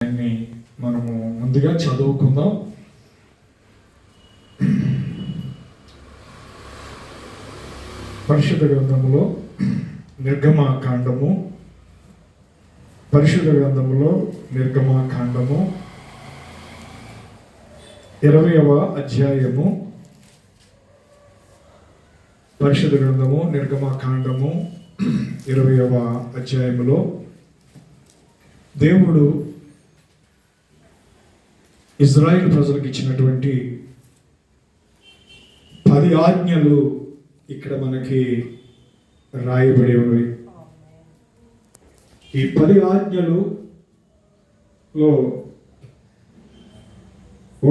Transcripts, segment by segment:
దాన్ని మనము ముందుగా చదువుకుందాం. పరిశుద్ధ గ్రంథములో నిర్గమాకాండము 20వ అధ్యాయము. పరిశుద్ధ గ్రంథము నిర్గమాకాండము 20వ అధ్యాయములో దేవుడు ఇజ్రాయేల్ ప్రజలకు ఇచ్చినటువంటి 10 ఆజ్ఞలు ఇక్కడ మనకి రాయబడి ఉన్నవి. ఈ 10 ఆజ్ఞలలో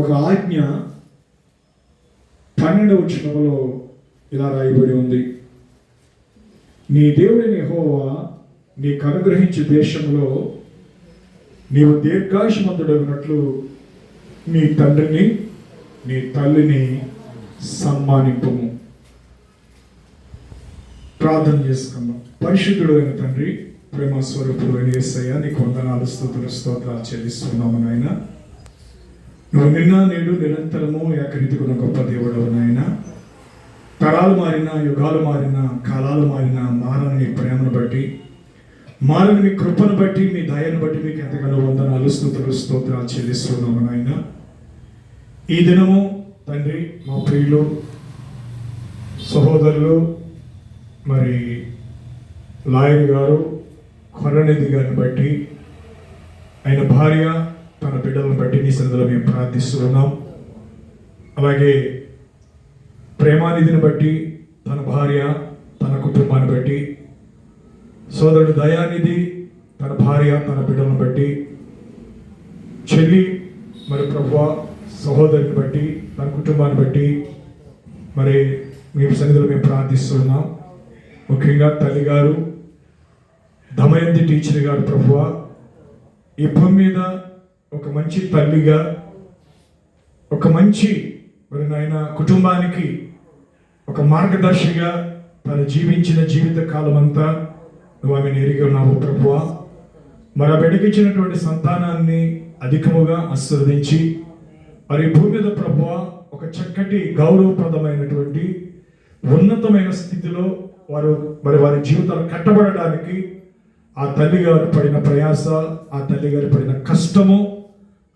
ఒక ఆజ్ఞ 12వ వచనంలో ఇలా రాయబడి ఉంది. నీ దేవుడైన యెహోవా నీకు అనుగ్రహించే దేశంలో నీవు దీర్ఘాయుష్మంతుడగినట్లు నీ తండ్రిని నీ తల్లిని సన్మానింపుము. ప్రార్థన చేసుకుందాం. పరిశుద్ధుడు అయిన తండ్రి, ప్రేమ స్వరూపుడు అయిన యేసయ్య, నీకు వందనాలు, స్తుతులు, స్తోత్రాలు చెల్లిస్తున్నాము నాయన. నువ్వు నిన్న నేడు నిరంతరము ఏకరీతికున్న గొప్ప దేవుడవు నాయన. తరాలు మారినా, యుగాలు మారినా, కాలాలు మారినా మారని నీ ప్రేమను బట్టి, మారని మీ కృపను బట్టి, మీ దయను బట్టి మీకు ఎంతగానో వందనాలు, స్తుతులు, స్తోత్రాలు చెల్లిస్తున్నాము నాయన. ఈ దినము తండ్రి మా ప్రియులు సహోదరులు మరి లాయర్ గారు కొరనిధి గారిని బట్టి, ఆయన భార్య తన బిడ్డలను బట్టి నీ సన్నిధిలో మేము ప్రార్థిస్తున్నాం. అలాగే ప్రేమానిధిని బట్టి, తన భార్య తన కుటుంబాన్ని బట్టి, సోదరుడు దయానిధి తన భార్య తన బిడ్డలను బట్టి, చెల్లి మరి ప్రభువా సహోదరుని బట్టి, తన కుటుంబాన్ని బట్టి మరి మీ సన్నిధిలో మేము ప్రార్థిస్తున్నాం. ముఖ్యంగా తల్లి గారు దమయంతి టీచర్ గారు ప్రభువా ఈ భూమి మీద ఒక మంచి తల్లిగా, ఒక మంచి మరి నాయన కుటుంబానికి ఒక మార్గదర్శిగా తను జీవించిన జీవిత కాలం అంతా నువ్వు ఆమెను ఎరిగి ఉన్నావు ప్రభువా. మరి ఆ బిడ్డకిచ్చినటువంటి సంతానాన్ని అధికముగా ఆశీర్వదించి మరి భూమి మీద ప్రభువా ఒక చక్కటి గౌరవప్రదమైనటువంటి ఉన్నతమైన స్థితిలో వారు మరి వారి జీవితాలు కట్టబడడానికి ఆ తల్లి గారు పడిన ప్రయాస, ఆ తల్లి గారు పడిన కష్టము,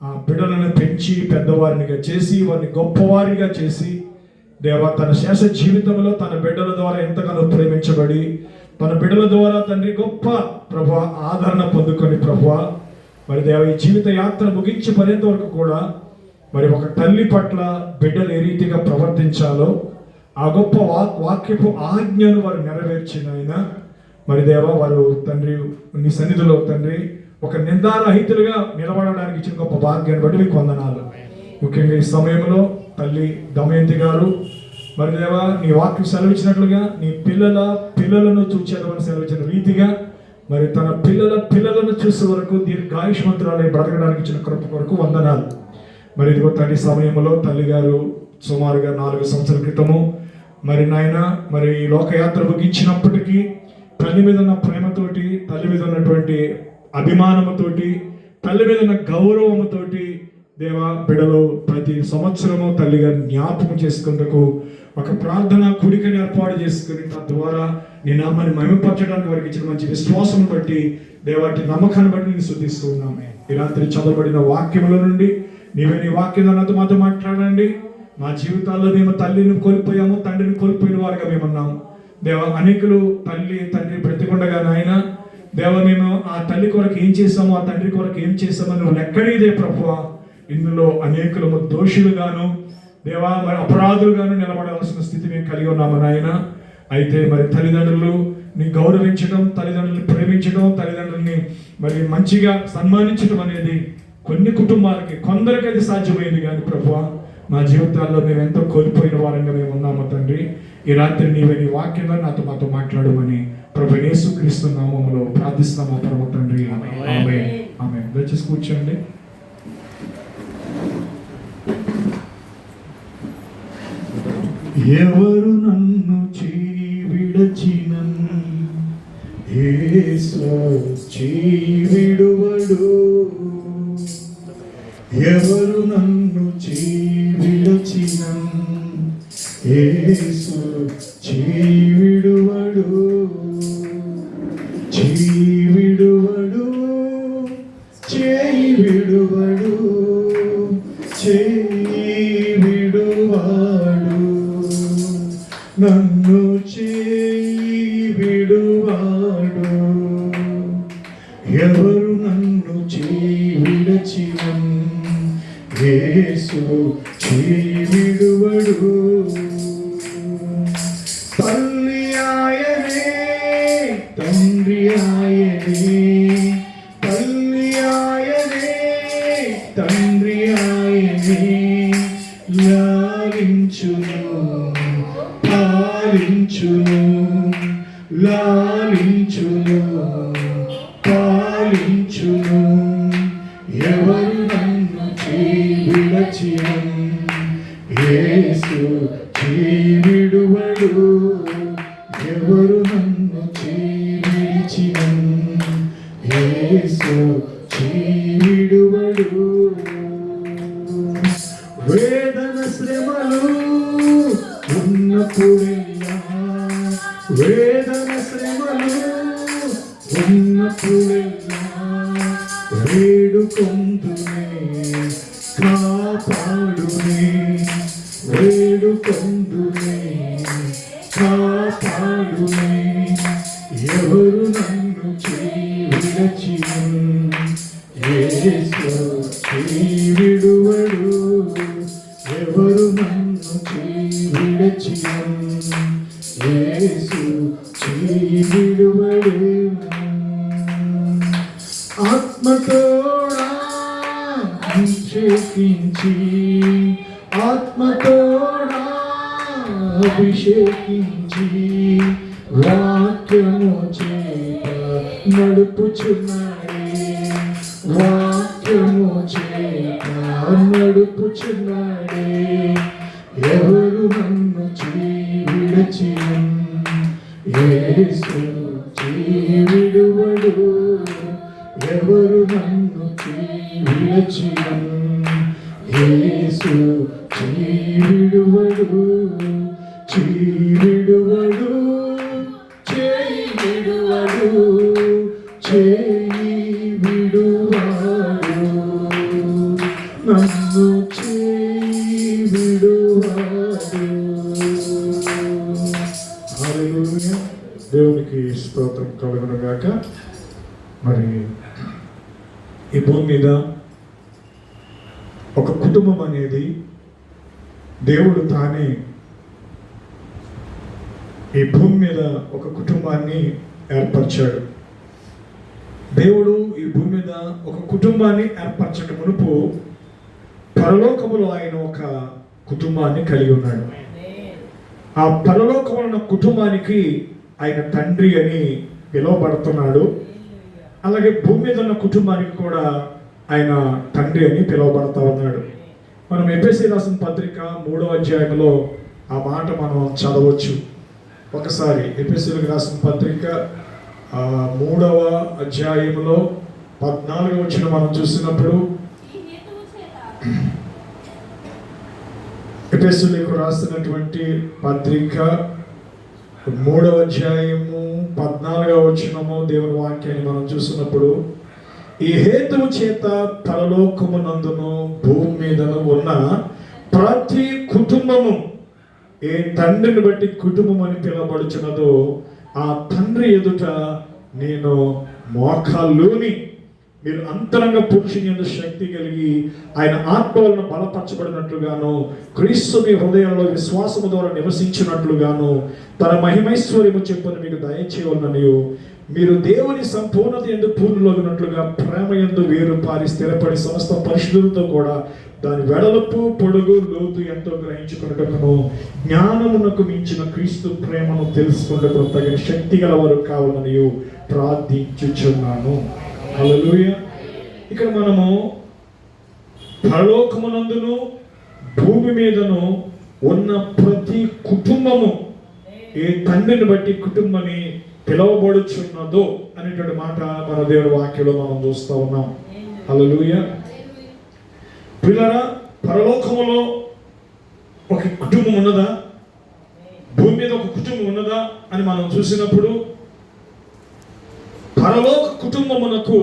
ఆ బిడ్డలను పెంచి పెద్దవారినిగా చేసి వారిని గొప్పవారిగా చేసి దేవా తన శేష జీవితంలో తన బిడ్డల ద్వారా ఎంతగానో ప్రేమించబడి తన బిడ్డల ద్వారా తండ్రి గొప్ప ప్రభువా ఆదరణ పొందుకొని ప్రభువా మరి దేవ ఈ జీవిత యాత్ర ముగించి పడేంత వరకు కూడా మరి ఒక తల్లి పట్ల బిడ్డలు ఏ రీతిగా ప్రవర్తించాలో ఆ గొప్ప వాక్యపు ఆజ్ఞను వారు నెరవేర్చిన ఆయన మరి దేవ వారు తండ్రి నీ సన్నిధిలో తండ్రి ఒక నిందారహితులుగా నిలబడడానికి ఇచ్చిన గొప్ప భాగ్యాన్ని బట్టి మీకు వందనాలు. ముఖ్యంగా ఈ సమయంలో తల్లి దమయంతి గారు మరి దేవ నీ వాక్యం సెలవిచ్చినట్లుగా నీ పిల్లలను చూచేదమని సెలవిచ్చిన రీతిగా మరి తన పిల్లలను చూసే వరకు దీర్ఘాయుష్మంతురాలై బ్రతకడానికి ఇచ్చిన కృప కొరకు వందనాలు. మరి ఇదిగో తల్లి సమయంలో తల్లి గారు సుమారుగా 4 సంవత్సరాల క్రితము మరి నాయన మరి ఈ లోకయాత్ర ముగించినప్పటికీ తల్లి మీద ఉన్న ప్రేమతోటి, తల్లి మీద ఉన్నటువంటి అభిమానముతోటి, తల్లి మీద ఉన్న గౌరవముతోటి దేవా బిడ్డలు ప్రతి సంవత్సరము తల్లి గారిని జ్ఞాపకం చేసుకుంటూ ఒక ప్రార్థన కూడికని ఏర్పాటు చేసుకుని తద్వారా నీ నామాన్ని మహిమపరచడానికి వారికి ఇచ్చిన మంచి విశ్వాసం బట్టి దేవాటి నమ్మకాన్ని బట్టి నేను స్తుతిస్తూ ఉన్నాము. ఈ రాత్రి చదవబడిన వాక్యముల నుండి నీవే నీ వాక్యంలో నాతో మాతో మాట్లాడండి. మా జీవితాల్లో మేము తల్లిని కోల్పోయాము, తండ్రిని కోల్పోయిన వారుగా మేము ఉన్నాము దేవ. అనేకులు తండ్రి బ్రతికుండగా నాయన దేవ మేము ఆ తల్లి కొరకు ఏం చేసాము, ఆ తండ్రి కొరకు ఏం చేసామో నువ్వు లెక్కడేదే ప్రభువా. ఇందులో అనేకులము దోషులుగాను దేవా మరి అపరాధులుగాను నిలబడాల్సిన స్థితి మేము కలిగి ఉన్నాము నాయన. అయితే మరి తల్లిదండ్రులు ని గౌరవించడం, తల్లిదండ్రులను ప్రేమించడం, తల్లిదండ్రుల్ని మరి మంచిగా సన్మానించడం అనేది కొన్ని కుటుంబాలకి కొందరికి అది సాధ్యమైంది కానీ ప్రభువా మా జీవితాల్లో మేము ఎంతో కోల్పోయిన వారంగా మేము ఉన్నాము తండ్రి. ఈ రాత్రి నీవే నీ వాక్యంగా మాతో మాట్లాడమని ప్రభు యేసుక్రీస్తు నామములో ప్రార్థిస్తున్నాము పరమ తండ్రి. ఆమేన్. ఆమేన్. దయచేసి కూర్చోండి. ఎవరు నన్ను విడచినను యేసు విడువడు, ఎవరు నన్ను విడచిన యేసు విడువడు, విడువడు, విడువడు, విడువాడు, నన్ను విడువాడు. ఎవరు నన్ను విడచిన యేసు విడువడు. తల్లి ఆయనే, తండ్రి ఆయనే, తల్లి ఆయనే, తండ్రి ఆయనే, లాలించును, పాలించును, లాలించును, పాలించును. ఎవరు నన్ను విడచిన యేసు విడువడు. ఎవరు నన్ను విడిచిన యేసు విడువడు. వేదన శ్రమలు ఉన్నప్పుడెల్లా, వేదన శ్రమలు ఉన్నప్పుడెల్లా వేడుకొందునే, కాపాడునే, వేడుకొందునే, కాపాడునే. ఎవరు నన్ను విడచిన యేసు విడువడు. ఎవరు నన్ను విడచిన యేసు విడువడు. ఆత్మతోడా అభిషేకించి, ఆత్మతోడా అభిషేకించి, వాక్యము చేత నడుపుచున్నాడే, వాక్యము చేత నడుపుచున్నాడే. ఎవరు నన్ను విడచిన యేసు విడువడు. ఎవరు నన్ను విడచిన యేసు విడువడు. విడువడు, విడువడు, విడువాడు, నన్ను విడువాడు. హల్లెలూయా. దేవునికి స్తోత్రం కలుగును గాక. మరి ఈ భూమి మీద ఒక కుటుంబం అనేది దేవుడు తానే ఈ భూమి మీద ఒక కుటుంబాన్ని ఏర్పరిచాడు. దేవుడు ఈ భూమి మీద ఒక కుటుంబాన్ని ఏర్పరచడం మునుపు పరలోకములో ఆయన ఒక కుటుంబాన్ని కలిగి ఉన్నాడు. ఆ పరలోకములో ఉన్న కుటుంబానికి ఆయన తండ్రి అని పిలువబడుతున్నాడు. అలాగే భూమి మీద ఉన్న కుటుంబానికి కూడా ఆయన తండ్రి అని పిలువబడతా ఉన్నాడు. మనం ఎఫెసీ రాసిన పత్రిక 3వ అధ్యాయంలో ఆ మాట మనం చదవచ్చు. ఒకసారి ఎఫెసీలకు రాసిన పత్రిక 3వ అధ్యాయంలో 14వ వచనం మనం చూసినప్పుడు, ఎఫెసీలకు రాసినటువంటి పత్రిక 3వ అధ్యాయము 14వ వచనము దేవుని వాక్యాన్ని మనం చూసినప్పుడు, ఈ హేతువు చేత పరలోకమునందును భూమి మీదను ఉన్న ప్రతి కుటుంబము ఏ తండ్రిని బట్టి కుటుంబం అని పిలువబడుచున్నదో ఆ తండ్రి ఎదుట నేను మోకాళ్ళుని, మీరు అంతరంగ పురుషుని యందు శక్తి కలిగి ఆయన ఆత్మ వలన బలపరచబడినట్లుగాను, క్రీస్తు మీ హృదయంలో విశ్వాసము ద్వారా నివసించినట్లుగాను తన మహిమైశ్వర్యము చెప్పును మీకు దయచేయవలననియు, మీరు దేవుని సంపూర్ణత యందు పూర్ణులగునట్లుగా ప్రేమ యందు వేరు పారి స్థిరపడి సమస్త పరిశుద్ధులతో కూడా దాని వెడలపు పొడుగు లోతు ఎంతో గ్రహించుకున్నటకును జ్ఞానమునకు మించిన క్రీస్తు ప్రేమను తెలుసుకున్నటకు తగిన శక్తి గలవారు కావాలని ప్రార్థించుచున్నాను. హల్లెలూయా. ఇక్కడ మనము పరలోకమునందును భూమి మీదను ఉన్న ప్రతి కుటుంబము ఏ తండ్రిని బట్టి కుటుంబాన్ని పిలువబడుచున్నదో అనేటువంటి మాట మన దేవుడి వాక్యంలో మనం చూస్తూ ఉన్నాం. హల్లెలూయా. పిల్లరా, పరలోకములో ఒక కుటుంబం ఉన్నదా, భూమి మీద ఒక కుటుంబం ఉన్నదా అని మనం చూసినప్పుడు పరలోక కుటుంబమునకు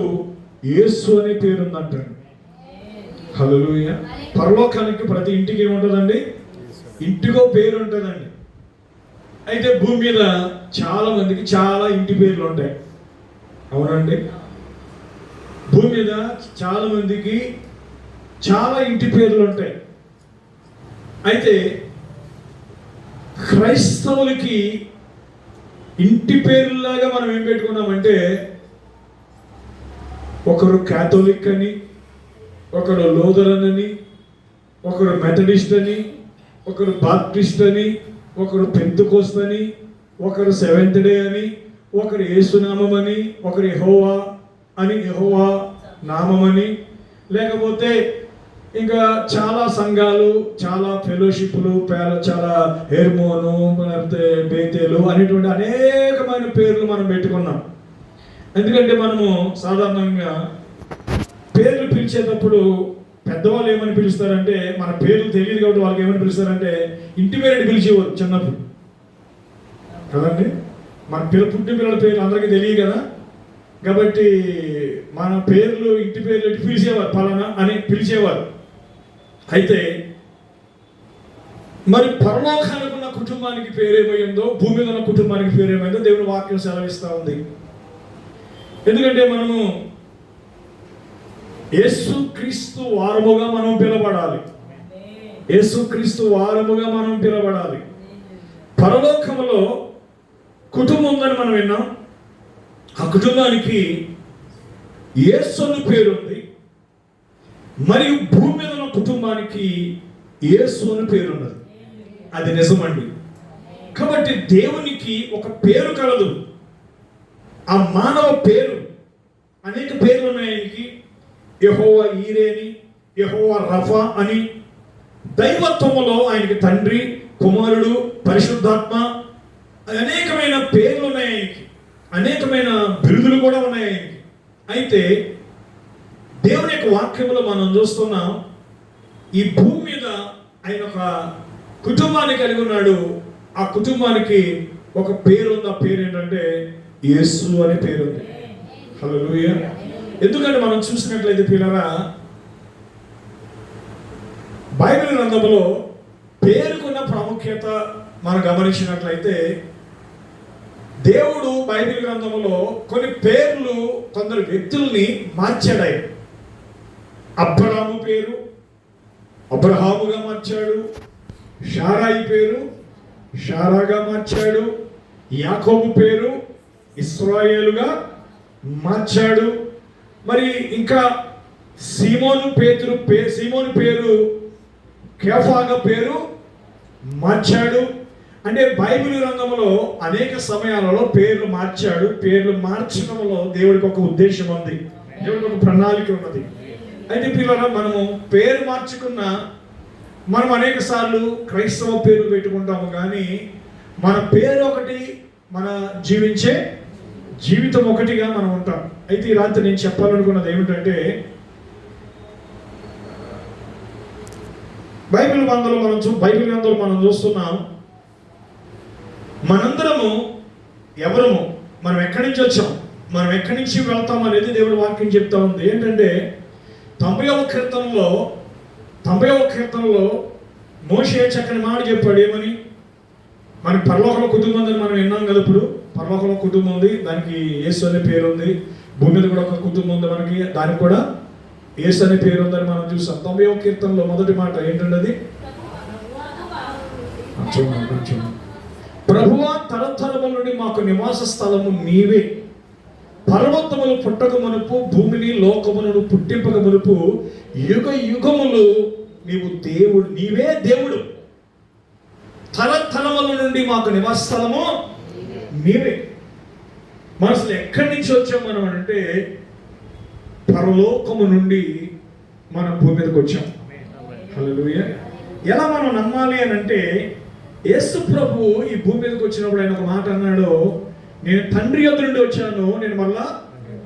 యేసు అనే పేరు ఉందంటాడు. హల్లెలూయా. పరలోకానికి ప్రతి ఇంటికి ఏముంటుందండి? ఇంటికో పేరు ఉంటుందండి. అయితే భూమి మీద చాలా మందికి చాలా ఇంటి పేర్లు ఉంటాయి, అవునండి. భూమి మీద చాలా మందికి చాలా ఇంటి పేర్లు ఉంటాయి. అయితే క్రైస్తవులకి ఇంటి పేర్లాగా మనం ఏం పెట్టుకున్నామంటే, ఒకరు క్యాథోలిక్ అని, ఒకరు లూథరన్ అని, ఒకరు మెథడిస్ట్ అని, ఒకరు బాప్టిస్ట్ అని, ఒకరు పెంతెకోస్తు అని, ఒకరు సెవెంత్ డే అని, ఒకరు యేసునామం అని, ఒకరు యెహోవా అని, యెహోవా నామం అని, లేకపోతే ఇంకా చాలా సంఘాలు, చాలా ఫెలోషిప్లు, చాలా హెర్మోను, లేకపోతే బేతేలు అనేటువంటి అనేకమైన పేర్లు మనం పెట్టుకున్నాం. ఎందుకంటే మనము సాధారణంగా పేర్లు పిలిచేటప్పుడు పెద్దవాళ్ళు ఏమని పిలుస్తారంటే, మన పేర్లు తెలియదు కాబట్టి వాళ్ళకి ఏమని పిలుస్తారంటే ఇంటి పేరుని పిలిచేవారు చిన్నప్పుడు కదండి. మన పుట్టిన పిల్లల పేర్లు అందరికీ తెలియదు కదా, కాబట్టి మన పేర్లు ఇంటి పేర్లు పిలిచేవారు, పలానా అని పిలిచేవారు. అయితే మరి పరలోకానికి ఉన్న కుటుంబానికి పేరేమైందో, భూమి మీద ఉన్న కుటుంబానికి పేరేమైందో దేవుని వాక్యం సెలవిస్తూ ఉంది. ఎందుకంటే మనము యేసుక్రీస్తు వారముగా మనం పిలబడాలి. యేసుక్రీస్తు వారముగా మనం పిలబడాలి. పరలోకములో కుటుంబం ఉందని మనం విన్నాం. ఆ కుటుంబానికి యేసు అని పేరు ఉంది. మరియు భూమి మీద ఉన్న కుటుంబానికి యేసు అని పేరు ఉన్నది. అది నిజమండి. కాబట్టి దేవునికి ఒక పేరు కలదు. ఆ మానవ పేరు, అనేక పేర్లు ఉన్నాయి ఆయనకి. యెహోవా ఈరే అని, యెహోవా రఫా అని. దైవత్వములో ఆయనకి తండ్రి, కుమారుడు, పరిశుద్ధాత్మ, అనేకమైన పేర్లు ఉన్నాయి ఆయనకి. అనేకమైన బిరుదులు కూడా ఉన్నాయి ఆయనకి. అయితే దేవుని యొక్క వాక్యంలో మనం చూస్తున్నాం, ఈ భూమి మీద ఆయన ఒక కుటుంబాన్ని కలిగి ఉన్నాడు. ఆ కుటుంబానికి ఒక పేరు ఉంది. ఆ పేరు ఏంటంటే యేసు అనే పేరు ఉంది. హల్లెలూయా. ఎందుకంటే మనం చూసినట్లయితే పిల్లరా, బైబిల్ గ్రంథంలో పేరుకున్న ప్రాముఖ్యత మనం గమనించినట్లయితే, దేవుడు బైబిల్ గ్రంథంలో కొన్ని పేర్లు, కొందరు వ్యక్తుల్ని మార్చాడు. ఆయన అబ్రహాము పేరు అబ్రహాముగా మార్చాడు. షారాయి పేరు షారాగా మార్చాడు. యాకోబు పేరు ఇశ్రాయేలుగా మార్చాడు. మరి ఇంకా సీమోను పేరు కేఫాగా పేరు మార్చాడు. అంటే బైబిల్ గ్రంథంలో అనేక సమయాలలో పేర్లు మార్చాడు. పేర్లు మార్చడంలో దేవుడికి ఒక ఉద్దేశం ఉంది, దేవుడికి ఒక ప్రణాళిక ఉన్నది. అయితే పిల్లల, మనము పేరు మార్చుకున్న మనం అనేక సార్లు క్రైస్తవ పేరు పెట్టుకుంటాము, కానీ మన పేరు ఒకటి, మన జీవించే జీవితం ఒకటిగా మనం ఉంటాం. అయితే ఈ రాత్రి నేను చెప్పాలనుకున్నది ఏమిటంటే, బైబిల్ గ్రంథంలో మనం చూస్తున్నాం, మనందరము ఎవరము, మనం ఎక్కడి నుంచి వచ్చాం, మనం ఎక్కడి నుంచి వెళ్తాం అనేది దేవుడి వాక్యం చెప్తా ఉంది. ఏంటంటే 90వ కీర్తనలో మోషే చక్కని మాట చెప్పాడు. ఏమని? మనకి పరలోకంలో కుటుంబం ఉందని మనం విన్నాం కదా. ఇప్పుడు పరలోకంలో కుటుంబం ఉంది, దానికి యేసు అనే పేరు ఉంది. భూమి మీద కూడా ఒక కుటుంబం ఉంది మనకి, దానికి కూడా యేసు అనే పేరు ఉందని మనం చూసాం. 90వ కీర్తనలో మొదటి మాట ఏంటంటే, అది ప్రభువా, తరతరముల నుండి మాకు నివాస స్థలము నీవే. పర్వతములు పుట్టక మునుపు, భూమిని లోకములను పుట్టింపక మునుపు, యుగ యుగములు నీవే దేవుడు. తరతరముల నుండి మాకు నివాస స్థలము నీవే. మనసులు ఎక్కడి నుంచి వచ్చాం మనం అంటే, పరలోకము నుండి మనం భూమి మీదకి వచ్చాం. హల్లెలూయా. ఎలా మనం నమ్మాలి అని అంటే, యేసు ప్రభు ఈ భూమి మీదకి వచ్చినప్పుడు ఆయన ఒక మాట అన్నాడు, నేను తండ్రి యొద్ద నుండి వచ్చాను, నేను మళ్ళా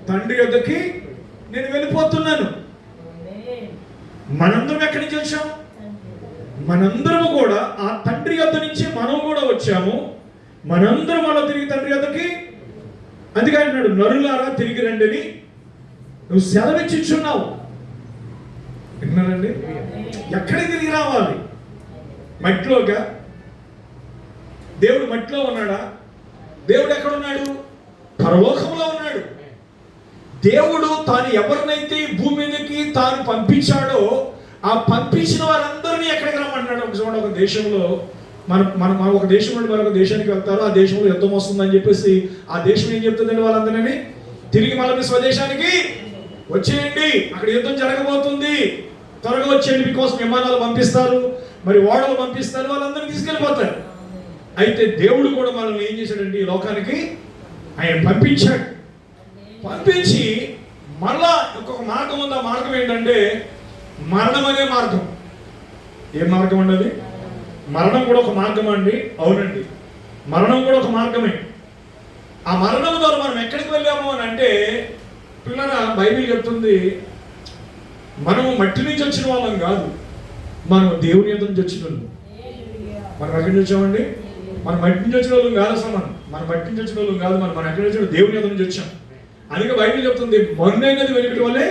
తండ్రి యొద్దకి నేను వెళ్ళిపోతున్నాను. మనందరం ఎక్కడి నుంచి వచ్చాం? మనందరము కూడా ఆ తండ్రి యొద్ద నుంచి మనం కూడా వచ్చాము. మనందరం అలా తిరిగి తండ్రి యొద్దకి, అందుకే అంటున్నాడు నరులారా తిరిగి రండి అని నువ్వు సెలవిచ్చుచున్నావు. విన్నారండి? ఎక్కడికి తిరిగి రావాలి? మట్టిలోగా? దేవుడు మట్టిలో ఉన్నాడా? దేవుడు ఎక్కడున్నాడు? పరలోకంలో ఉన్నాడు. దేవుడు తాను ఎవరినైతే భూమి మీదకి తాను పంపించాడో ఆ పంపించిన వారందరినీ ఎక్కడికి రమ్మంటున్నాడు? ఒక దేశంలో మనం ఒక దేశం నుండి మరొక దేశానికి వెళ్తారు, ఆ దేశంలో యుద్ధం వస్తుందని చెప్పేసి ఆ దేశం ఏం చెప్తుందండి వాళ్ళందరినీ? తిరిగి మళ్ళీ స్వదేశానికి వచ్చేయండి, అక్కడ యుద్ధం జరగబోతుంది, త్వరగా వచ్చేయండి. మీకోసం విమానాలు పంపిస్తారు, మరి ఓడలు పంపిస్తారు, వాళ్ళందరినీ తీసుకెళ్ళిపోతారు. అయితే దేవుడు కూడా మనల్ని ఏం చేశాడండి? ఈ లోకానికి ఆయన పంపించాడు. పంపించి మళ్ళా ఇంకొక మార్గం ఉంది. ఆ మార్గం ఏంటంటే మరణం అనే మార్గం. ఏ మార్గం అండి అది? మరణం కూడా ఒక మార్గం అండి. అవునండి, మరణం కూడా ఒక మార్గమే. ఆ మరణం ద్వారా మనం ఎక్కడికి వెళ్ళాము అని అంటే, పిల్లల బైబిల్ చెప్తుంది మనం మట్టి నుంచి వచ్చిన వాళ్ళం కాదు, మనం దేవుని యొద్ద నుంచి వచ్చిన వాళ్ళు. మనం ఎక్కడి నుంచి వచ్చామండి? మనం మట్టి నుంచి వచ్చిన వాళ్ళం కాదు. అసలు మనం మట్టి నుంచి వచ్చిన వాళ్ళం కాదు, మనం ఎక్కడి నుంచి వచ్చాం? దేవుని యొద్ద నుంచి వచ్చాం. అందుకే బైబిల్ చెప్తుంది మన్నైనది వెనుకటి వల్లే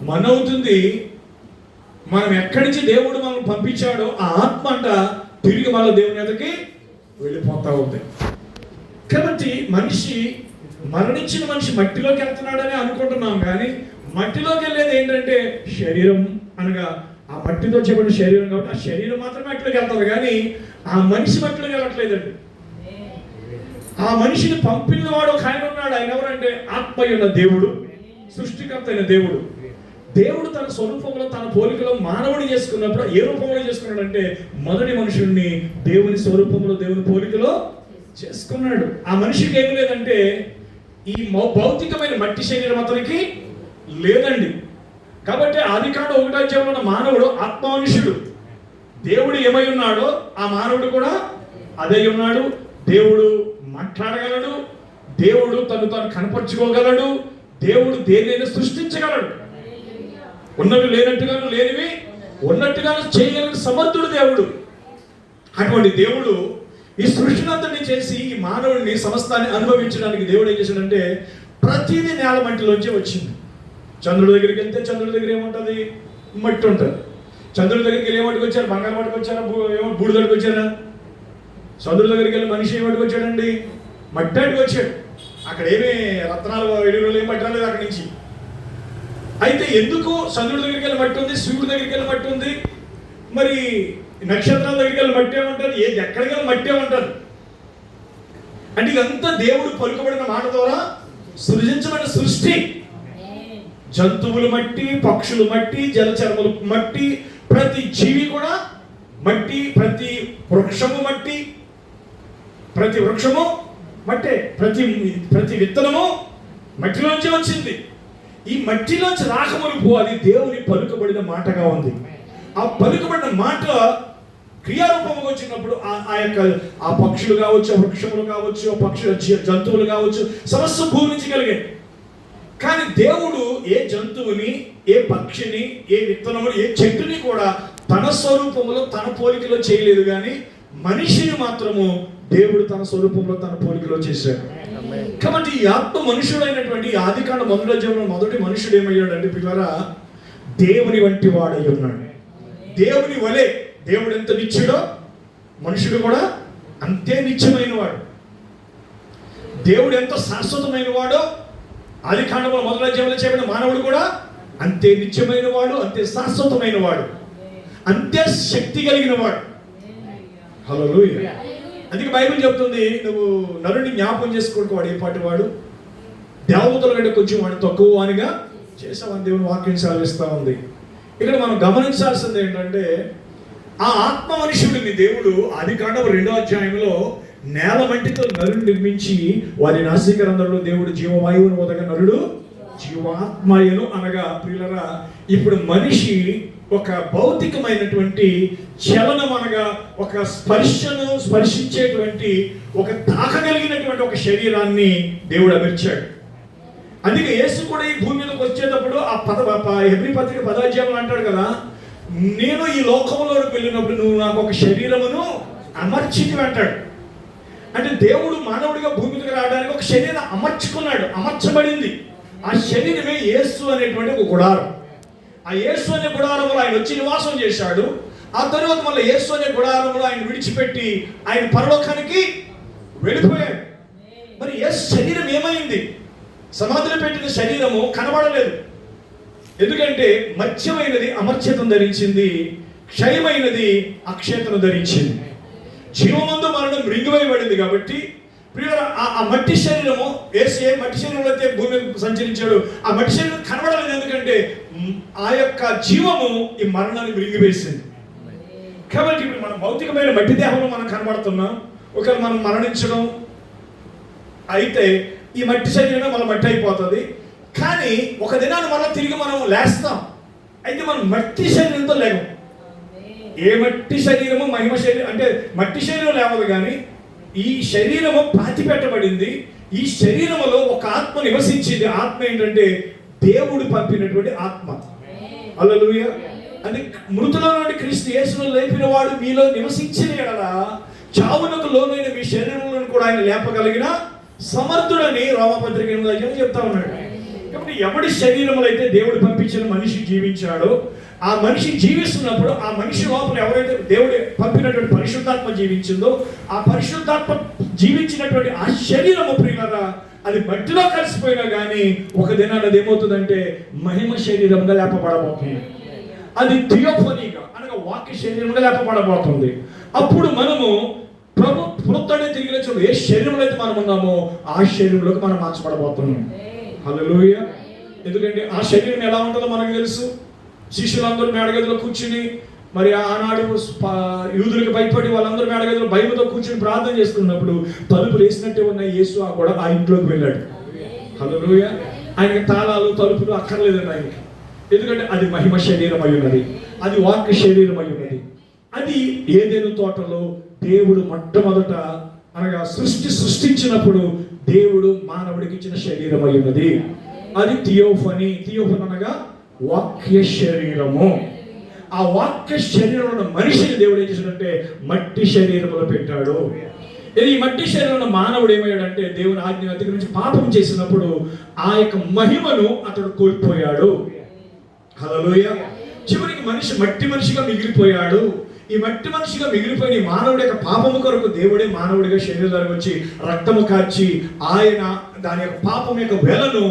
మన అవుతుంది. మనం ఎక్కడి నుంచి దేవుడు మనం పంపించాడో ఆ ఆత్మ అంట తిరిగి మళ్ళీ దేవుని యొద్దకి వెళ్ళిపోతా ఉంది. కాబట్టి మరణించిన మనిషి మట్టిలోకి వెళ్తున్నాడని అనుకుంటున్నాం, కానీ మట్టిలోకి వెళ్ళేది ఏంటంటే శరీరం, అనగా ఆ మట్టితో చేయబడిన శరీరం. కాబట్టి ఆ శరీరం మాత్రమే మట్టిలోకి వెళ్తుంది, కానీ ఆ మనిషి మట్టిలోకి వెళ్ళట్లేదండి. ఆ మనిషిని పంపిన వాడు ఒక ఆయన ఉన్నాడు. ఆయన ఎవరంటే ఆత్మ అయిన దేవుడు, సృష్టికర్త అయిన దేవుడు. దేవుడు తన స్వరూపంలో తన పోలికలో మానవుడు చేసుకున్నప్పుడు ఏ రూపంలో చేసుకున్నాడంటే మొదటి మనుషుడిని దేవుని స్వరూపంలో దేవుని పోలికలో చేసుకున్నాడు. ఆ మనిషికి ఏమి లేదంటే ఈ భౌతికమైన మట్టి శరీరం అతనికి లేదండి. కాబట్టి ఆదికాండం 1వ అధ్యాయంలో ఉన్న మానవుడు ఆత్మ మనుషుడు. దేవుడు ఏమై ఉన్నాడో ఆ మానవుడు కూడా అదే ఉన్నాడు. దేవుడు మాట్లాడగలడు, దేవుడు తను కనపరుచుకోగలడు, దేవుడు దేనినైనా సృష్టించగలడు. ఉన్నవి లేనట్టుగాను, లేనివి ఉన్నట్టుగాను చేయగలిగిన సమర్థుడు దేవుడు. అటువంటి దేవుడు ఈ సృష్టినంతటిని చేసి ఈ మానవుడిని సమస్తాన్ని అనుభవించడానికి దేవుడు ఏం చేశాడంటే ప్రతిదీ నేల మట్టిలోంచి వచ్చింది. చంద్రుడి దగ్గరికి వెళ్తే చంద్రుడి దగ్గర ఏముంటుంది? మట్టి ఉంటుంది. చంద్రుడి దగ్గరికి వెళ్ళి ఏమట్టుకు వచ్చారు? బంగారం పట్టుకు వచ్చారా? బూడిదడికి వచ్చారా? చంద్రుడి దగ్గరికి వెళ్ళి మనిషి ఏమట్టుకు వచ్చాడండి? మట్టి అడిగి వచ్చాడు. అక్కడ ఏమీ రత్నాలు వెలుగులు ఏం పట్టలేదు అక్కడి నుంచి. అయితే ఎందుకు చంద్రుడి దగ్గరికి వెళ్ళి మట్టి ఉంది, సూర్యుడి దగ్గరికి వెళ్ళి మట్టి ఉంది, మరి నక్షత్రాల దగ్గరికి వెళ్ళి మట్టే ఉంటుంది, ఏది ఎక్కడికి వెళ్ళి మట్టే ఉంటుంది అంటే ఇదంతా దేవుడు పలుకబడిన మాట ద్వారా సృజించబడిన సృష్టి. జంతువులు మట్టి, పక్షులు మట్టి, జలచరములు మట్టి, ప్రతి జీవి కూడా మట్టి, ప్రతి వృక్షము మట్టి, ప్రతి వృక్షము మట్టే, ప్రతి విత్తనము మట్టిలోంచి వచ్చింది. ఈ మట్టిలోంచి రాకమునుపు అది దేవుని పలుకబడిన మాటగా ఉంది. ఆ పలుకబడిన మాట క్రియారూపంగా వచ్చినప్పుడు ఆ పక్షులు కావచ్చు, ఆ వృక్షములు కావచ్చు, ఆ పక్షులు జంతువులు కావచ్చు, సమస్త భూమి నుంచి కలిగాయి. కానీ దేవుడు ఏ జంతువుని, ఏ పక్షిని, ఏ విత్తనముని, ఏ చెట్టుని కూడా తన స్వరూపంలో తన పోలికలో చేయలేదు. కానీ మనిషిని మాత్రము దేవుడు తన స్వరూపంలో తన పోలికలో చేశాడు. కాబట్టి ఈ ఆత్మ మనుషుడైనటువంటి ఆదికాండం 1వ అధ్యాయంలో మొదటి మనుషుడు ఏమయ్యాడంటే పిల్లరా, దేవుని వంటి వాడై ఉన్నాడు. దేవుని వలె, దేవుడు ఎంత నిత్యుడో మనుషుడు కూడా అంతే నిత్యమైన వాడు. దేవుడు ఎంత శాశ్వతమైన వాడో ఆదికాండంలో 1వ అధ్యాయంలో చెప్పిన మానవుడు కూడా అంతే నిత్యమైన వాడు, అంతే శాశ్వతమైన వాడు, అంతే శక్తి కలిగిన వాడు. హల్లెలూయా. అందుకే బైబిల్ చెప్తుంది, నువ్వు నరుని జ్ఞాపకం చేసుకోవడానికి వాడు ఏ పాటి వాడు, దేవదూతల కంటే కొంచెం వాడు తక్కువ వానిగా చేసామని దేవుని వాక్యం సెలవిస్తూ ఉంది. ఇక్కడ మనం గమనించాల్సింది ఏంటంటే ఆ ఆత్మ మనుషుడిని దేవుడు ఆదికాండం 2వ అధ్యాయంలో నేల మట్టితో నరుని నిర్మించి వారి నాసికారంధ్రంలో దేవుడు జీవవాయువును వదగా నరుడు జీవాత్మయను అనగా ప్రియులరా, ఇప్పుడు మనిషి ఒక భౌతికమైనటువంటి చలనం అనగా ఒక స్పర్శను స్పర్శించేటువంటి ఒక తాకగలిగినటువంటి ఒక శరీరాన్ని దేవుడు అమర్చాడు. అందుకే యేసు కూడా ఈ భూమి మీదకి వచ్చేటప్పుడు ఆ హెబ్రీ పత్రిక 10వ అధ్యాయంలో అంటాడు కదా, నేను ఈ లోకంలోకి వెళ్ళినప్పుడు నువ్వు నాకు ఒక శరీరమును అమర్చితివి అంటాడు. అంటే దేవుడు మానవుడిగా భూమి మీదకి రావడానికి ఒక శరీరం అమర్చుకున్నాడు, అమర్చబడింది. ఆ శరీరమే యేసు అనేటువంటి ఒక గుడారం. ఆ యేసు అనే గుడారంలో ఆయన వచ్చి నివాసం చేశాడు. ఆ తరువాత మళ్ళీ యేసు అనే గుడారంలో ఆయన విడిచిపెట్టి ఆయన పరలోకానికి వెళ్ళిపోయాడు. మరి యేసు శరీరం ఏమైంది? సమాధిలో పెట్టిన శరీరము కనబడలేదు. ఎందుకంటే మత్స్యమైనది అమర్త్యతను ధరించింది, క్షయమైనది అక్షయతను ధరించింది. జీవమందు మరణం మృంగివేయబడింది. కాబట్టి ఆ మట్టి శరీరము వేసే మట్టి శరీరంలో అయితే భూమి మీద సంచరించాడు. ఆ మట్టి శరీరం కనబడలేదు. ఎందుకంటే ఆ యొక్క జీవము ఈ మరణాన్ని మృంగివేసింది. కాబట్టి ఇప్పుడు మన భౌతికమైన మట్టి దేహంలో మనం కనబడుతున్నాం. ఒకవేళ మనం మరణించడం అయితే ఈ మట్టి శరీరమే మన మట్టి అయిపోతుంది. కానీ ఒక దినాన్ని మళ్ళీ తిరిగి మనం లేస్తాం. అయితే మనం మట్టి శరీరంతో లేము. ఏ మట్టి శరీరము మహిమ శరీరం అంటే మట్టి శరీరం లేవదు, కానీ ఈ శరీరము పాతి పెట్టబడింది. ఈ శరీరములో ఒక ఆత్మ నివసించింది. ఆత్మ ఏంటంటే దేవుడు పంపినటువంటి ఆత్మ. హల్లెలూయా. అది మృతుల నుండి క్రీస్తు యేసును లేపిన వాడు మీలో నివసించిన ఎడల చావునకు లోనైన మీ శరీరంలో కూడా ఆయన లేపగలిగిన సమర్థుడని రోమపత్రిక 8వ చెప్తా ఉన్నాడు. కాబట్టి ఎవడి శరీరంలో అయితే దేవుడు పంపించిన మనిషి జీవించాడో, ఆ మనిషి జీవిస్తున్నప్పుడు ఆ మనిషి లోపల ఎవరైతే దేవుడు పంపినటువంటి పరిశుద్ధాత్మ జీవించిందో, ఆ పరిశుద్ధాత్మ జీవించినటువంటి ఆ శరీరము ప్రియులారా అది మట్టిలో కలిసిపోయినా కానీ ఒక దినాన అది ఏమవుతుందంటే మహిమ శరీరంగా లేపబడబోతుంది. అది థియోఫనీగా అనగా వాక్య శరీరంగా లేపబడబోతుంది. అప్పుడు మనము ప్రభు పునరుద్ధరణ తిరిగి లేచినప్పుడు ఏ శరీరంలో అయితే మనం ఉన్నామో ఆ శరీరంలోకి మనం మార్చబడబోతున్నాం. హల్లెలూయా. ఎందుకంటే ఆ శరీరం ఎలా ఉంటుందో మనకు తెలుసు. శిష్యులందరూ మేడగదిలో కూర్చుని, మరి ఆనాడు యూదులకు భయపడి వాళ్ళందరూ మేడగదిలో భయంతో కూర్చుని ప్రార్థన చేసుకున్నప్పుడు తలుపులు వేసినట్టే ఉన్న యేసు ఆ ఇంట్లోకి వెళ్ళాడు. హల్లెలూయా. ఆయనకి తాళాలు తలుపులు అక్కర్లేదండి ఆయనకి. ఎందుకంటే అది మహిమ శరీరం అయి ఉన్నది, అది వాక్య శరీరం అయి ఉన్నది. అది ఏదైనా తోటలో దేవుడు మొట్టమొదట అనగా సృష్టించినప్పుడు దేవుడు మానవుడికి ఇచ్చిన శరీరం అయి ఉన్నది. అది థియోఫనీ. థియోఫనీ అనగా వాక్య శరీరము. ఆ వాక్య శరీరంలో మనిషిని దేవుడు ఏం చేశాడంటే మట్టి శరీరంలో పెట్టాడు. ఈ మట్టి శరీరంలో మానవుడు ఏమయ్యాడంటే దేవుని ఆజ్ఞ అతిక్రమించి పాపం చేసినప్పుడు ఆ యొక్క మహిమను అతడు కోల్పోయాడు. హల్లెలూయా. చివరికి మనిషి మట్టి మనిషిగా మిగిలిపోయాడు. ఈ మట్టి మనిషిగా మిగిలిపోయిన మానవుడి యొక్క పాపము కొరకు దేవుడే మానవుడిగా శరీరానికి వచ్చి రక్తము కార్చి ఆయన దాని యొక్క పాపం యొక్క వెలను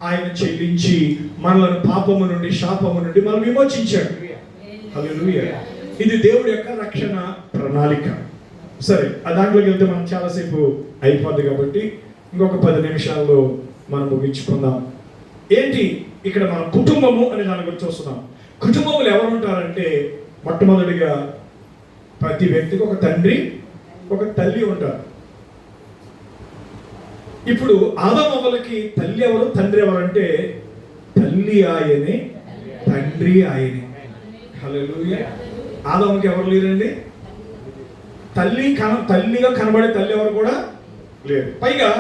ఆయన చెల్లించి మనలను పాపము నుండి శాపము నుండి మనం విమోచించాడు. హల్లెలూయా. ఇది దేవుడి యొక్క రక్షణ ప్రణాళిక. సరే, ఆ దాంట్లోకి వెళ్తే మనం చాలాసేపు అయిపోద్ది కాబట్టి ఇంకొక 10 నిమిషాల్లో మనం ముగించుకుందాం. ఏంటి ఇక్కడ మన కుటుంబము అనే దాని గురించి చూస్తున్నాం. కుటుంబములు ఎవరు ఉంటారంటే మొట్టమొదటిగా ప్రతి వ్యక్తికి ఒక తండ్రి ఒక తల్లి ఉంటారు. ఇప్పుడు ఆదాము అవ్వలకి తల్లి ఎవరు తండ్రి ఎవరు అంటే తల్లి ఆయనే, తండ్రి ఆయనే. హల్లెలూయా. ఆదాముకి ఎవరు లేరండి. తల్లిగా కనబడే తల్లి ఎవరు కూడా లేరు. పైగా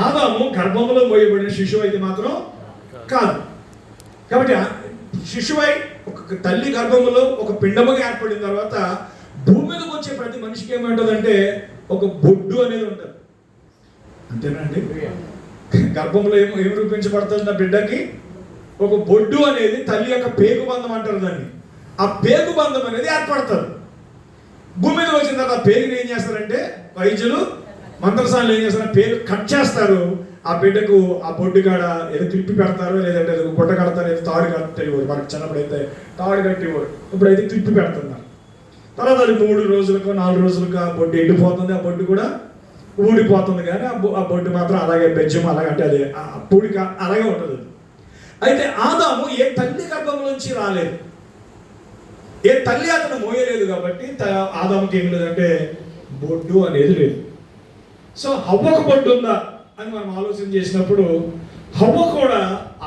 ఆదాము గర్భంలో మోయబడిన శిశువు అయితే మాత్రం కాదు. కాబట్టి శిశువై ఒక తల్లి గర్భంలో ఒక పిండముగా ఏర్పడిన తర్వాత భూమి మీదకి వచ్చే ప్రతి మనిషికి ఏమంటుందంటే ఒక బొడ్డు అనేది ఉంటుంది. అంతేనండి. గర్భంలో ఏం రూపించబడుతుంది నా బిడ్డకి? ఒక బొడ్డు అనేది తల్లి యొక్క పేగు బంధం అంటారు దాన్ని. ఆ పేగు బంధం అనేది ఏర్పడుతుంది. భూమి మీద వచ్చిన తర్వాత పేగుని ఏం చేస్తారంటే వైద్యులు మంత్రసానులు ఏం చేస్తారు, పేగు కట్ చేస్తారు. ఆ బిడ్డకు ఆ బొడ్డు కాడ ఏదో క్లిప్పి పెడతారు, లేదంటే గుడ్డ కడతారు, ఏదో తాడు కట్టేవారు. మనకు చిన్నప్పుడు అయితే తాడు కట్టేవారు, ఇప్పుడైతే క్లిప్పి పెడుతున్నారు. తర్వాత అది 3 రోజులకు 4 రోజులకు ఆ బొడ్డు ఎండిపోతుంది, ఆ బొడ్డు కూడా ఊడిపోతుంది. కానీ ఆ బొడ్డు మాత్రం అలాగే బెజ్జం అలాగే అంటే అదే ఆ పూడిక అలాగే ఉంటుంది. అయితే ఆదాము ఏ తల్లి గర్భంలోంచి రాలేదు, ఏ తల్లి అతను మోయలేదు. కాబట్టి ఆదాముకి ఏం లేదంటే బొడ్డు అనేది లేదు. సో హవ్వకు బొడ్డు ఉందా అని మనం ఆలోచన చేసినప్పుడు హవ్వ కూడా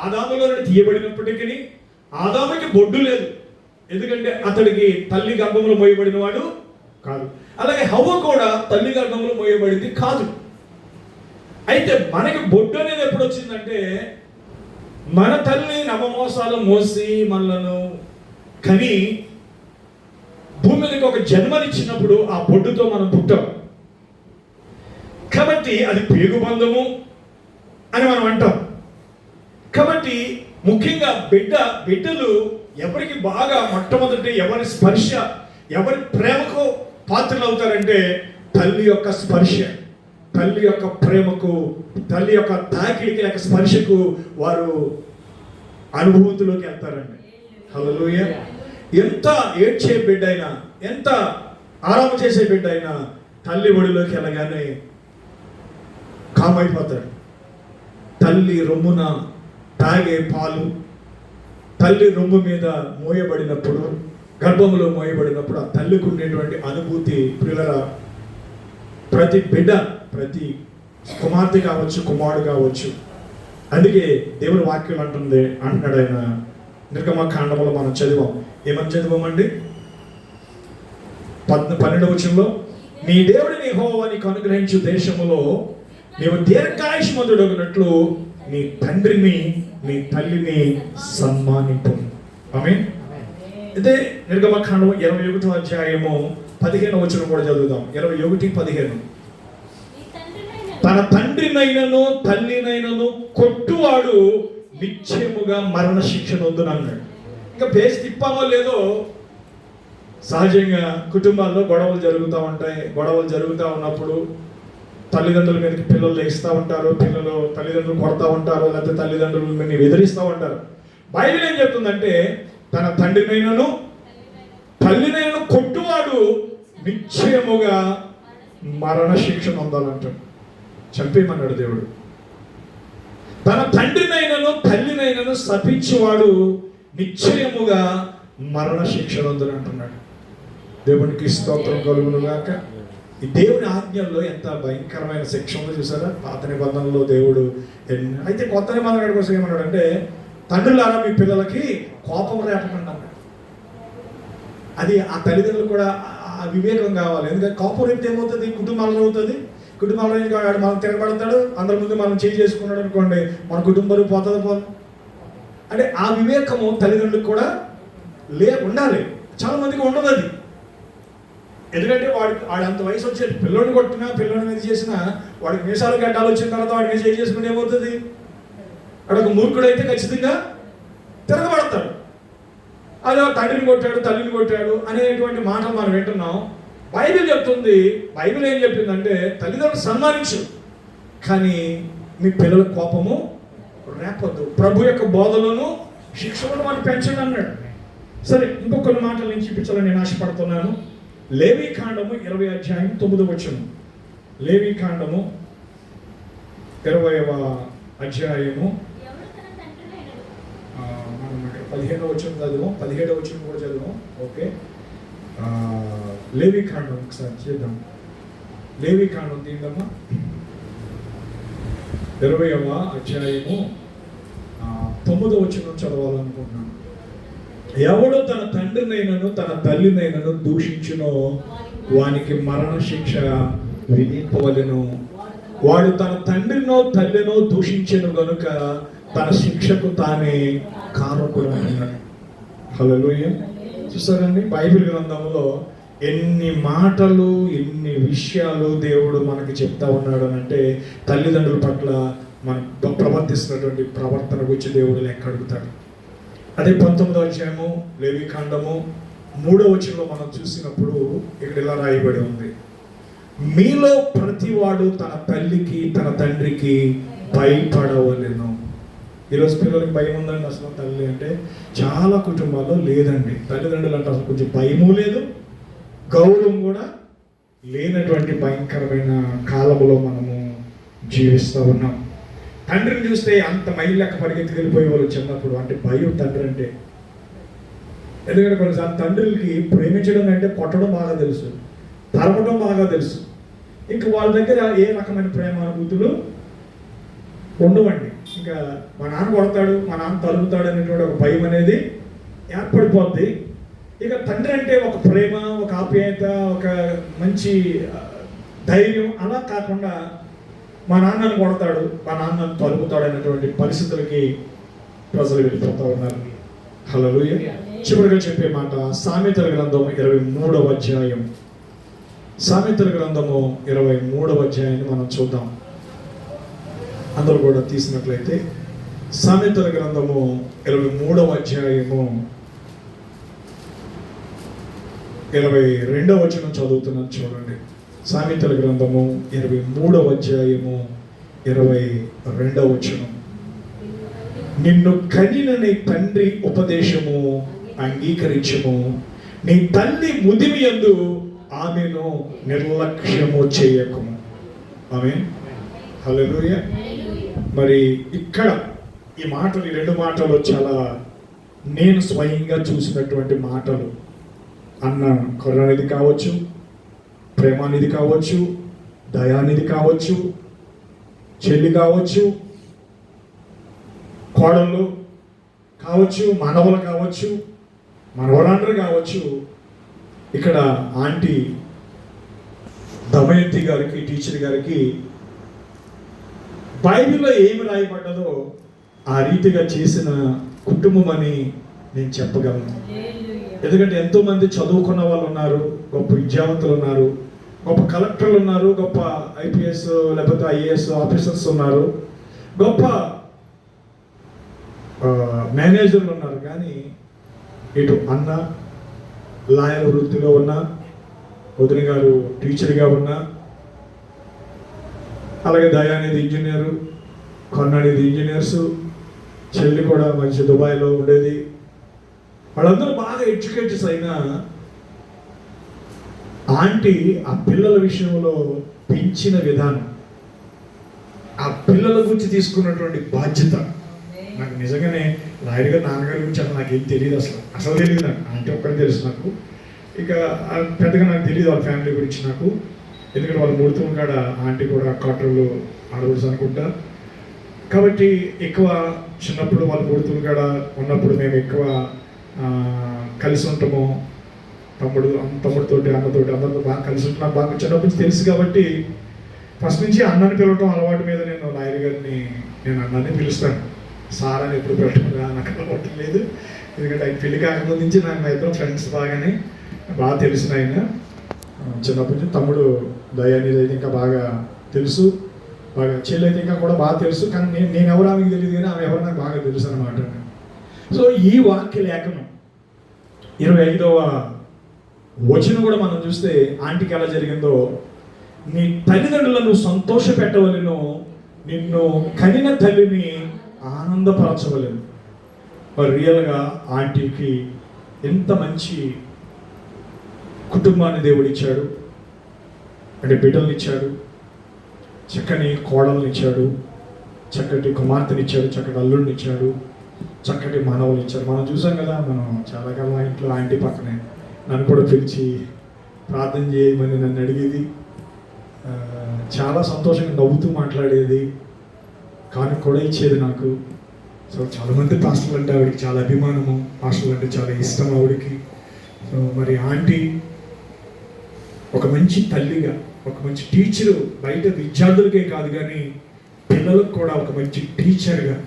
ఆదాములో తీయబడినప్పటికీ ఆదాముకి బొడ్డు లేదు. ఎందుకంటే అతడికి తల్లి గర్భంలో మోయబడిన వాడు కాదు. అలాగే హవ్వ కూడా తల్లి గర్భంలో మోయబడింది కాదు. అయితే మనకి బొడ్డు అనేది ఎప్పుడు వచ్చిందంటే మన తల్లి నవమోసాలు మోసి మనలను కని భూమి మీదకి ఒక జన్మనిచ్చినప్పుడు ఆ బొడ్డుతో మనం పుట్టాం కాబట్టి అది పేగుబంధము అని మనం అంటాం. కాబట్టి ముఖ్యంగా బిడ్డలు ఎవరికి బాగా మొట్టమొదటి ఎవరి స్పర్శ, ఎవరి ప్రేమకు పాత్రలు అవుతారంటే తల్లి యొక్క స్పర్శ, తల్లి యొక్క ప్రేమకు, తల్లి యొక్క తాకిడికి లేక స్పర్శకు వారు అనుభూతిలోకి వెళ్తారండి. హల్లెలూయా. ఎంత ఏడ్చే బిడ్డ అయినా, ఎంత ఆరామ చేసే బిడ్డ అయినా తల్లి ఒడిలోకి వెళ్ళగానే కామైపోతాడు. తల్లి రొమ్మున తాగే పాలు, తల్లి రొమ్ము మీద మోయబడినప్పుడు, గర్భంలో మోయబడినప్పుడు ఆ తల్లికి ఉండేటువంటి అనుభూతి ప్రియులరా ప్రతి బిడ్డ, ప్రతి కుమార్తె కావచ్చు, కుమారుడు కావచ్చు. అందుకే దేవుని వాక్యం అంటున్నాడు ఆయన నిర్గమకాండములో మనం చదివాం. ఏమని చదివామండి? 12వ వచనంలో, నీ దేవుడిని యెహోవా నీకు అనుగ్రహించు దేశములో నీవు దీర్ఘాయుష్మంతుడగునట్లు నీ తండ్రిని నీ తల్లిని సన్మానింపు. ఆమేన్. ఇదే నిర్గమకాండం 21వ అధ్యాయము 15వ వచనం కూడా చదువుదాం. 21:15. తన తండ్రినైనను తల్లినైనను కొట్టువాడు నిశ్చయముగా మరణ శిక్ష నొందునన్నాడు. ఇంకా పేసి తిప్పామో లేదో, సహజంగా కుటుంబాల్లో గొడవలు జరుగుతూ ఉంటాయి. గొడవలు జరుగుతూ ఉన్నప్పుడు తల్లిదండ్రుల మీదకి పిల్లలు లేస్తూ ఉంటారు, పిల్లలు తల్లిదండ్రులు కొడతా ఉంటారు, లేకపోతే తల్లిదండ్రుల మీద ఎదిరిస్తూ ఉంటారు. బైబిల్ ఏం చెప్తుందంటే తన తండ్రినైనను తల్లినైనను కొట్టువాడు నిశ్చయముగా మరణ శిక్ష నొందాలంటాడు. చంపేయమన్నాడు దేవుడు. తన తండ్రినైనను తల్లినైనను శపించేవాడు నిశ్చయముగా మరణ శిక్ష నొందునంటున్నాడు. దేవునికి స్తోత్రం కలుగును గాక. ఈ దేవుని ఆజ్ఞల్లో ఎంత భయంకరమైన శిక్ష ఉందో చూసారా? పాత నిబంధనలో దేవుడు అయితే కొత్త నిబంధన కోసం ఏమన్నాడు అంటే, తండ్రులారా మీ పిల్లలకి కోపం రేపకండి అన్నాడు. అది ఆ తల్లిదండ్రులు కూడా ఆ వివేకం కావాలి. ఎందుకంటే కోపం రేపితే ఏమవుతుంది? కుటుంబాలలో అవుతుంది. కుటుంబంలో మనం తిరగబడతాడు, అందరి ముందు మనం చేసుకున్నాడు అనుకోండి, మన కుటుంబం పోతుంది. అంటే ఆ వివేకము తల్లిదండ్రులకు కూడా ఉండాలి. చాలా మందికి ఉండదు అది. ఎందుకంటే వాడు అంత వయసు వచ్చేది, పిల్లోని కొట్టినా, పిల్లోని మీద చేసినా, వాడికి మీసాలు గడ్డాలు వచ్చిన తర్వాత వాడి మీద చేసుకుంటే ఏమవుతుంది? వాడు ఒక మూర్ఖుడైతే ఖచ్చితంగా తిరగబడతాడు. అదే తండ్రిని కొట్టాడు, తల్లిని కొట్టాడు అనేటువంటి మాటలు మనం వింటున్నాం. బైబిల్ చెప్తుంది, బైబిల్ ఏం చెప్పిందంటే తల్లిదండ్రులు సన్మానించు, కానీ మీ పిల్లల కోపము రేపొద్దు. ప్రభు యొక్క బోధలను శిక్షలను మనం పెంచండి అన్నాడు. సరే, ఇంకొన్ని మాటలు నేను చూపించాలని నేను ఆశపడుతున్నాను. లేవీకాండము 20వ అధ్యాయం 9వ వచనం. లేవీకాండము 20వ అధ్యాయము 15వ వచనం చదువు, 17వ వచనం కూడా చదువు. ఓకే, లేవీకాండం ఒకసారి చేద్దాం. లేవీకాండం తీద్దామా? 20వ అధ్యాయము 9వ వచనం చదవాలనుకుంటున్నాను. ఎవడు తన తండ్రినైనను తన తల్లినైనను దూషించునో వానికి మరణ శిక్ష విధింపవలెను. వాడు తన తండ్రినో తల్లినో దూషించెను గనుక తన శిక్షకు తానే కారకుడు అన్నాడు. హల్లెలూయా. చూస్తారండి, బైబిల్ గ్రంథంలో ఎన్ని మాటలు, ఎన్ని విషయాలు దేవుడు మనకి చెప్తా ఉన్నాడు అంటే తల్లిదండ్రుల పట్ల మనం ప్రవర్తిస్తున్నటువంటి ప్రవర్తన గురించి దేవుడు లెక్క అడుగుతాడు. అదే 19వ అధ్యాయము లేవీకాండము 3వ వచనంలో మనం చూసినప్పుడు ఇక్కడ ఇలా రాయబడి ఉంది, మీలో ప్రతివాడు తన తల్లికి తన తండ్రికి భయపడవలెను. ఈరోజు పిల్లలకి భయం ఉందండి అసలు తల్లి అంటే? చాలా కుటుంబాల్లో లేదండి. తల్లిదండ్రులు అంటే అసలు కొంచెం భయము లేదు, గౌరవం కూడా లేనటువంటి భయంకరమైన కాలంలో మనము జీవిస్తూ ఉన్నాం. తండ్రిని చూస్తే అంత మైలు లెక్క పరిగెత్తి వెళ్ళిపోయే వాళ్ళు చిన్నప్పుడు. అంటే భయం తండ్రి అంటే. ఎందుకంటే కొన్నిసార్లు తండ్రులకి ప్రేమించడం అంటే కొట్టడం బాగా తెలుసు, తరవడం బాగా తెలుసు. ఇంకా వాళ్ళ దగ్గర ఏ రకమైన ప్రేమ అనుభూతులు ఉండవండి. ఇంకా మా నాన్న కొడతాడు, మా నాన్న తలుపుతాడు అనేటువంటి ఒక భయం అనేది ఏర్పడిపోద్ది. ఇక తండ్రి అంటే ఒక ప్రేమ, ఒక ఆప్యాయత, ఒక మంచి ధైర్యం. అలా కాకుండా మా నాన్నను కొడతాడు, మా నాన్నను తలుపుతాడు అనేటువంటి పరిస్థితులకి ప్రజలు వెళ్ళిపోతూ ఉన్నారు. హల్లెలూయా. చివరిగా చెప్పే మాట సామెతల గ్రంథం 23వ అధ్యాయం. సామెతల గ్రంథము 23వ అధ్యాయాన్ని మనం చూద్దాం. అందరూ కూడా తీసినట్లయితే సామెతల గ్రంథము 23వ అధ్యాయము 22వ వచనం చదువుతున్నాను చూడండి. సామెతల గ్రంథము 23వ అధ్యాయము 22వ వచనం. నిన్ను కనిన నీ తండ్రి ఉపదేశము అంగీకరించము, నీ తల్లి ముదిమి యందు ఆమెను నిర్లక్ష్యము చేయకము. ఆమేన్, హల్లెలూయా. మరి ఇక్కడ ఈ మాటలు, ఈ రెండు మాటలు చాలా నేను స్వయంగా చూసినటువంటి మాటలు. అన్న కరుణానిధి కావచ్చు, ప్రేమానిధి కావచ్చు, దయానిధి కావచ్చు, చెల్లి కావచ్చు, కోడళ్ళు కావచ్చు, మనవలు కావచ్చు, మనవరాండ్రు కావచ్చు. ఇక్కడ ఆంటీ దమయంతి గారికి, టీచర్ గారికి బైబిల్లో ఏమి రాయబడ్డదో ఆ రీతిగా చేసిన కుటుంబం అని నేను చెప్పగలను. ఎందుకంటే ఎంతోమంది చదువుకున్న వాళ్ళు ఉన్నారు, గొప్ప విద్యావంతులు ఉన్నారు, గొప్ప కలెక్టర్లు ఉన్నారు, గొప్ప ఐపీఎస్ లేకపోతే ఐఏఎస్ ఆఫీసర్స్ ఉన్నారు, గొప్ప మేనేజర్లు ఉన్నారు. కానీ ఇటు అన్న లాయర్ వృత్తిలో ఉన్న, వదిన గారు టీచర్గా ఉన్న, అలాగే దయానిధి ఇంజనీరు, కరుణానిధి ఇంజనీర్స్, చెల్లి కూడా మంచి దుబాయ్లో ఉండేది. వాళ్ళందరూ బాగా ఎడ్యుకేటెడ్స్ అయినా ఆంటీ ఆ పిల్లల విషయంలో పెంచిన విధానం, ఆ పిల్లల గురించి తీసుకున్నటువంటి బాధ్యత, నాకు నిజంగానే లాయర్ గారు నాన్నగారి గురించి అసలు నాకేం తెలియదు. అసలు తెలియదు నాకు. ఆంటీ ఒక్కడే తెలుసు నాకు. ఇక పెద్దగా నాకు తెలియదు వాళ్ళ ఫ్యామిలీ గురించి నాకు. ఎందుకంటే వాళ్ళు ముడుతూ కాడ ఆంటీ కూడా క్వార్టర్లు ఆడవచ్చు అనుకుంటా. కాబట్టి ఎక్కువ చిన్నప్పుడు వాళ్ళు ముడుతూ కాడ ఉన్నప్పుడు మేము ఎక్కువ కలిసి ఉంటాము. తమ్ముడితోటి, అన్నతోటి, అందరితో బాగా కలిసి ఉంటున్నాం. బాగా చిన్నప్పటి నుంచి తెలుసు కాబట్టి ఫస్ట్ నుంచి అన్నని పిలవటం అలవాటు మీద నేను లాయర్ గారిని అన్నని పిలుస్తాను. సార్ అని ఎప్పుడు పెట్టడం నాకు అలవాటు లేదు. ఎందుకంటే ఆయన పెళ్లి కాకముందు నుంచి నాకు మా ఇద్దరు ఫ్రెండ్స్ బాగా తెలిసిన ఆయన. చిన్నప్పటి నుంచి తమ్ముడు దయానిధి అయితే ఇంకా బాగా తెలుసు, బాగా చెల్లి అయితే ఇంకా కూడా బాగా తెలుసు. కానీ నేను ఎవరు ఆమెకి తెలియదు, కానీ ఆమె ఎవరు నాకు బాగా తెలుసు అన్నమాట. సో ఈ వాక్య లేఖనం 25వ వచనం కూడా మనం చూస్తే ఆంటీకి ఎలా జరిగిందో, నీ తల్లిదండ్రులను సంతోష పెట్టవలను, నిన్ను కనిన తల్లిని ఆనందపరచవలను. మరి రియల్గా ఆంటీకి ఎంత మంచి కుటుంబాన్ని దేవుడు ఇచ్చాడు. అంటే బిడ్డల్ని ఇచ్చాడు, చక్కని కోడల్ని ఇచ్చాడు, చక్కటి కుమార్తెని ఇచ్చాడు, చక్కటి అల్లుడిని ఇచ్చాడు, చక్కటి మనవలు ఇచ్చాడు. మనం చూసాం కదా, మనం చాలా కాలం ఇంట్లో ఆంటీ పక్కనే నన్ను కూడా పిలిచి ప్రార్థన చేయమని నన్ను అడిగేది. చాలా సంతోషంగా నవ్వుతూ మాట్లాడేది, కానీ కూడా ఇచ్చేది నాకు. సో చాలామంది పాస్టర్లు అంటే ఆవిడకి చాలా అభిమానము, పాస్టర్లు అంటే చాలా ఇష్టం ఆవిడకి. సో మరి ఆంటీ ఒక మంచి తల్లిగా, ఒక మంచి టీచరు, బయట విద్యార్థులకే కాదు కానీ పిల్లలకు కూడా ఒక మంచి టీచర్గా,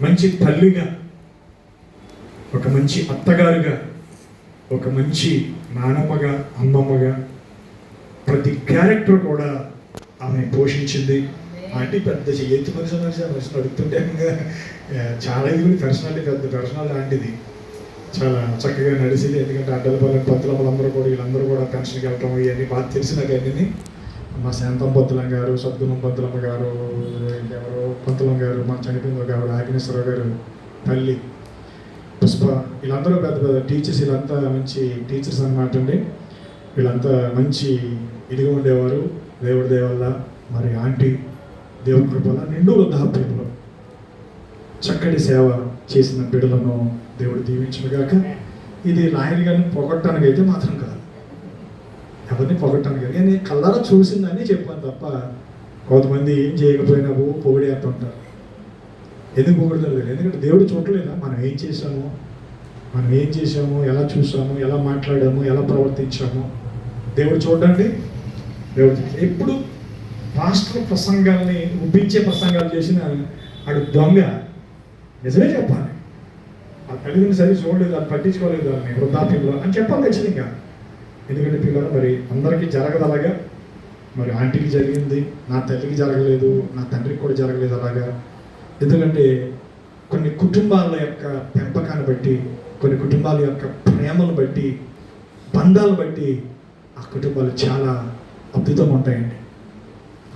మంచి తల్లిగా, ఒక మంచి అత్తగారుగా, ఒక మంచి నానమ్మగా, అమ్మమ్మగా, ప్రతి క్యారెక్టర్ కూడా ఆమె పోషించింది. ఆంటీ పెద్ద ఎత్తు మనిషి అడుగుతుంటే చాలా ఇది పర్సనాలిటీ, పెద్ద పర్సనాలిటీ ఆంటీది. చాలా చక్కగా నడిచింది. ఎందుకంటే అడ్డలపల్లి పంతులమ్మలందరూ కూడా, వీళ్ళందరూ కూడా పెన్షన్కి వెళ్ళటం ఇవన్నీ బాగా తెలిసి నాకు అన్నీ. మా శాంతం పంతులం గారు, సద్గుణం పంతులమ్మ గారు, ఎవరో పంతులం గారు, మా చనిపోయిన గారు, ఆగ్నేశ్వరరావు గారు తల్లి, పుష్ప, వీళ్ళందరూ పెద్ద పెద్ద టీచర్స్. వీళ్ళంతా మంచి టీచర్స్ అన్నమాట అండి. వీళ్ళంతా మంచి ఇదిగా ఉండేవారు. దేవుడి దయ వల్ల మరి ఆంటీ దేవుడి కృపల నిండు వృద్ధాప్యంలో చక్కటి సేవ చేసిన బిడ్డలను దేవుడు దీవించుగాక. ఇది లాయర్ గారిని పొగట్టడానికి అయితే మాత్రం కాదు, ఎవరిని పొగట్టడానికి కాదు. నేను కళ్ళారా చూసిందని చెప్పాను తప్ప, కొంతమంది ఏం చేయకపోయినా పొగిడేస్తుంటారు. ఎందుకు పొగుడతారు? ఎందుకంటే దేవుడు చూడలేదా మనం ఏం చేసాము, ఎలా చూసాము, ఎలా మాట్లాడాము, ఎలా ప్రవర్తించాము. దేవుడు చూడండి. దేవుడు ఎప్పుడు పాస్టర్ ప్రసంగాల్ని ఉబ్బించే ప్రసంగాలు చేసిన ఆడు దొంగ. నిజమే చెప్పాలి. ఆ తల్లిదండ్రులు సరి చూడలేదు, అది పట్టించుకోలేదు దాన్ని వృద్ధాప్యంలో అని చెప్పాలి ఖచ్చితంగా. ఎందుకంటే పిల్లలు మరి అందరికీ జరగదు అలాగా. మరి ఆంటీకి జరిగింది, నా తల్లికి జరగలేదు, నా తండ్రికి కూడా జరగలేదు అలాగా. ఎందుకంటే కొన్ని కుటుంబాల యొక్క పెంపకాన్ని బట్టి, కొన్ని కుటుంబాల యొక్క ప్రేమను బట్టి, బంధాలు బట్టి ఆ కుటుంబాలు చాలా అద్భుతంగా ఉంటాయండి.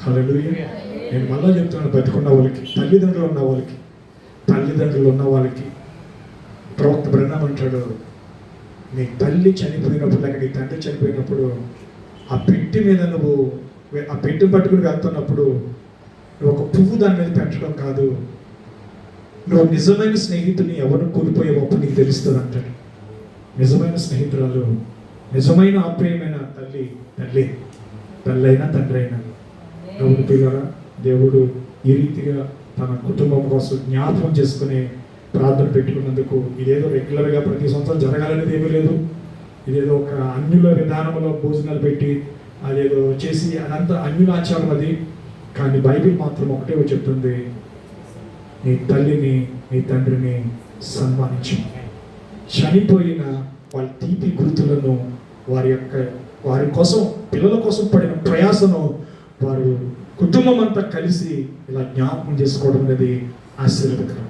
హల్లెలూయా. నేను మళ్ళీ చెప్తున్నాను, బతికున్న వాళ్ళకి, తల్లిదండ్రులు ఉన్న వాళ్ళకి ప్రవక్త బ్రహ్మం అంటాడు, నీ తల్లి చనిపోయినప్పుడు లేక నీ తండ్రి చనిపోయినప్పుడు ఆ పెట్టి మీద నువ్వు ఆ పెట్టి పట్టుకుని వెళ్తున్నప్పుడు నువ్వు ఒక పువ్వు దాని మీద పెట్టడం కాదు, నువ్వు నిజమైన స్నేహితుని ఎవరు కోల్పోయేటప్పుడు నీకు తెలుస్తుంది అంటాడు. నిజమైన స్నేహితురాలు, నిజమైన ఆప్యాయమైన తల్లి అయినా తండ్రి అయినా. దేవుడు పిల్లరా, దేవుడు ఈ రీతిగా తన కుటుంబం కోసం జ్ఞాపకం చేసుకునే ప్రార్థన పెట్టుకున్నందుకు, ఇదేదో రెగ్యులర్గా ప్రతి సంవత్సరం జరగాలనేది ఏమీ లేదు. ఇదేదో ఒక అన్యుల విధానంలో భోజనాలు పెట్టి అదేదో చేసి అదంతా అన్యుల ఆచారం అది. కానీ బైబిల్ మాత్రం ఒకటే చెప్తుంది, నీ తల్లిని నీ తండ్రిని సన్మానించు. చనిపోయిన వాళ్ళ తీపి గుర్తులను, వారి కోసం, పిల్లల కోసం పడిన ప్రయాసను వారు కుటుంబం అంతా కలిసి ఇలా జ్ఞాపకం చేసుకోవడం అనేది ఆశీర్వాదకరం.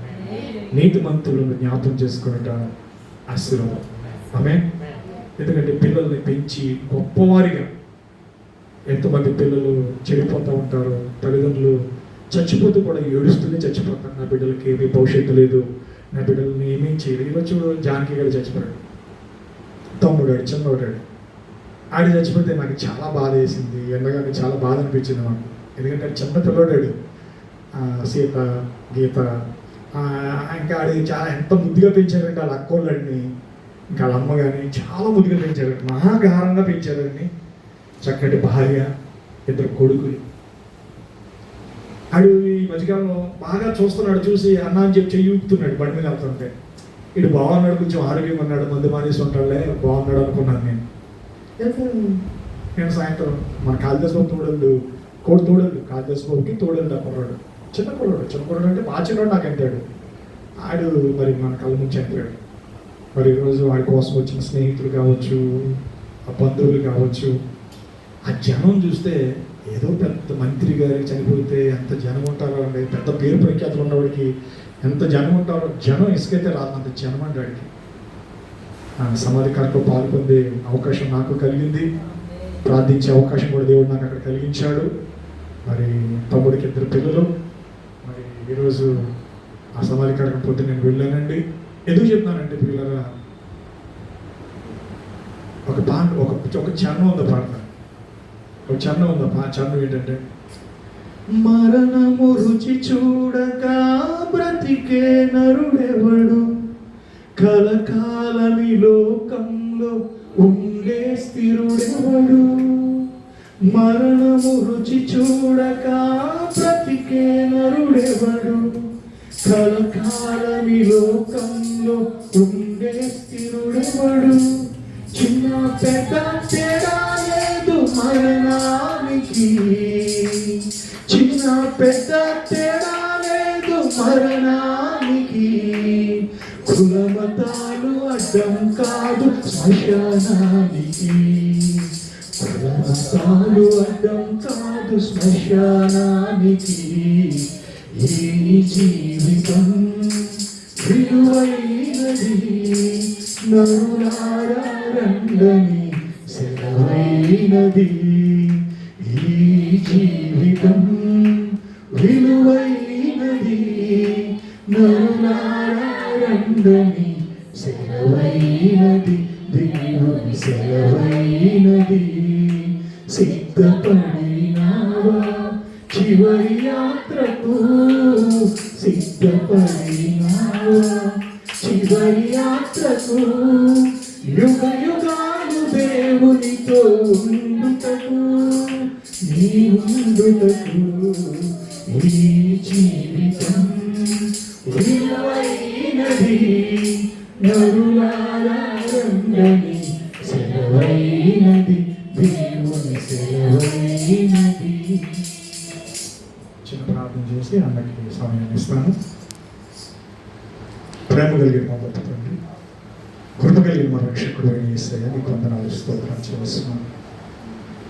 నీతిమంతులను జ్ఞాపకం చేసుకున్నట ఆశీర్వాదం. ఆమేన్. ఎందుకంటే పిల్లల్ని పెంచి గొప్పవారిగా, ఎంతమంది పిల్లలు చెడిపోతూ ఉంటారు, తల్లిదండ్రులు చచ్చిపోతూ కూడా ఏడుస్తూనే చచ్చిపోతారు. నా బిడ్డలకి ఏమీ భవిష్యత్తు లేదు, నా బిడ్డలని ఏమేం చేయలేదు. ఈరోజు జానకి గారు చచ్చిపోయాడు, తమ్ముడాడు, చిన్నవాడాడు. ఆడి చచ్చిపోతే నాకు చాలా బాధ వేసింది, ఎండగానే చాలా బాధ అనిపించింది నాకు. ఎందుకంటే చిన్న పిల్లవాడాడు, సీత, గీత, ఇంకా ఆడి చాలా ఎంత ముద్దుగా పెంచారంటే వాళ్ళ అక్కోళ్ళని, ఇంకా వాళ్ళ అమ్మ కానీ చాలా ముద్దుగా పెంచారు, మహాగారంగా పెంచారండి. చక్కటి భార్య, 2 కొడుకులు. ఆడు ఈ మధ్యకాలంలో బాగా చూస్తున్నాడు, చూసి అన్న అని చెప్పి చెయ్యి ఊపుతున్నాడు బండి మీద వెళ్తుంటే. ఇటు బాగున్నాడు, కొంచెం ఆరోగ్యం ఉన్నాడు, మందు మానేసి ఉంటాడులే, బాగున్నాడు అనుకున్నాను నేను. సాయంత్రం మన కాళిదాసబాబు తోడలు కాళిదాసబాబుకి తోడలు కుర్రాడు, చిన్న కుర్రాడు అంటే బాగా చిన్నవాడు నాకు అంటాడు. ఆడు మరి మన కళ్ళ ముందు చనిపోయాడు. మరి ఈరోజు వాడి కోసం వచ్చిన స్నేహితులు కావచ్చు, ఆ బంధువులు కావచ్చు, ఆ జనం చూస్తే ఏదో పెద్ద మంత్రి గారికి చనిపోతే ఎంత జనం ఉంటారో అండి, పెద్ద పేరు ప్రఖ్యాతులు ఉన్నవాడికి ఎంత జనం ఉంటారో. జనం ఇసుకైతే రాదంత జనం అండి వాడికి. సమాధి కార్యక్రమంలో పాల్పొందే అవకాశం నాకు కలిగింది, ప్రార్థించే అవకాశం కూడా దేవుడు నాకు అక్కడ కలిగించాడు. మరి తమ్ముడికి 2 పిల్లలు. మరి ఈరోజు ఆ సమాధి కార్యక్రమం పొద్దున్న నేను వెళ్ళానండి. ఎందుకు చెప్తున్నానంటే పిల్లరా, ఒక చరణం ఉంది పాడతాను. ఒక చరణం ఉంది. ఆ చరణం ఏంటంటే, మరణము రుచి చూడక బ్రతికే నరుడెవడు, కలకాలమి లోకంలో ఉండే స్థిరుడెవడు. మరణము రుచి చూడక బ్రతికే నరుడెవడు, కలకాలమి లోకంలో ఉండే స్థిరుడెవడు. చిన్న పెద్ద తేడా లేదు మరణానికి, చిన్న పెద్ద తేడా లేదు మరణానికి. కులమతాలు అడ్డం కాదు శ్మశానానికి, కులమతాలు అడ్డం కాదు శ్మశానానికి. ఈ జీవితం విలువైనది, నరులారా రండని సెలవైనది. ఈ జీవితం విలువైనది, నరులారా రండని సెలవైనది. దేవుని సెలవైనది. సిద్ధపడినావా చివరి యాత్రకు, సిద్ధపడినావా చివరి యాత్రకు. యుగ యుగాలు దేవునితో ఉండుటకు, నీ ఉండుటకు. ఈ జీవితం విలువైనది, నరులారా రండని సెలవైనది. దేవుని సెలవైనది. చిన్న ప్రార్థన చేసి అన్నకి సమయం ఇస్తాను. ప్రేమ కలిగిన మా గొప్ప తండ్రి, కృప కలిగిన మా రక్షకుడు అయిన యేసయ్య, నీకు వందనాలు స్తోత్రాలు చేస్తున్నాను.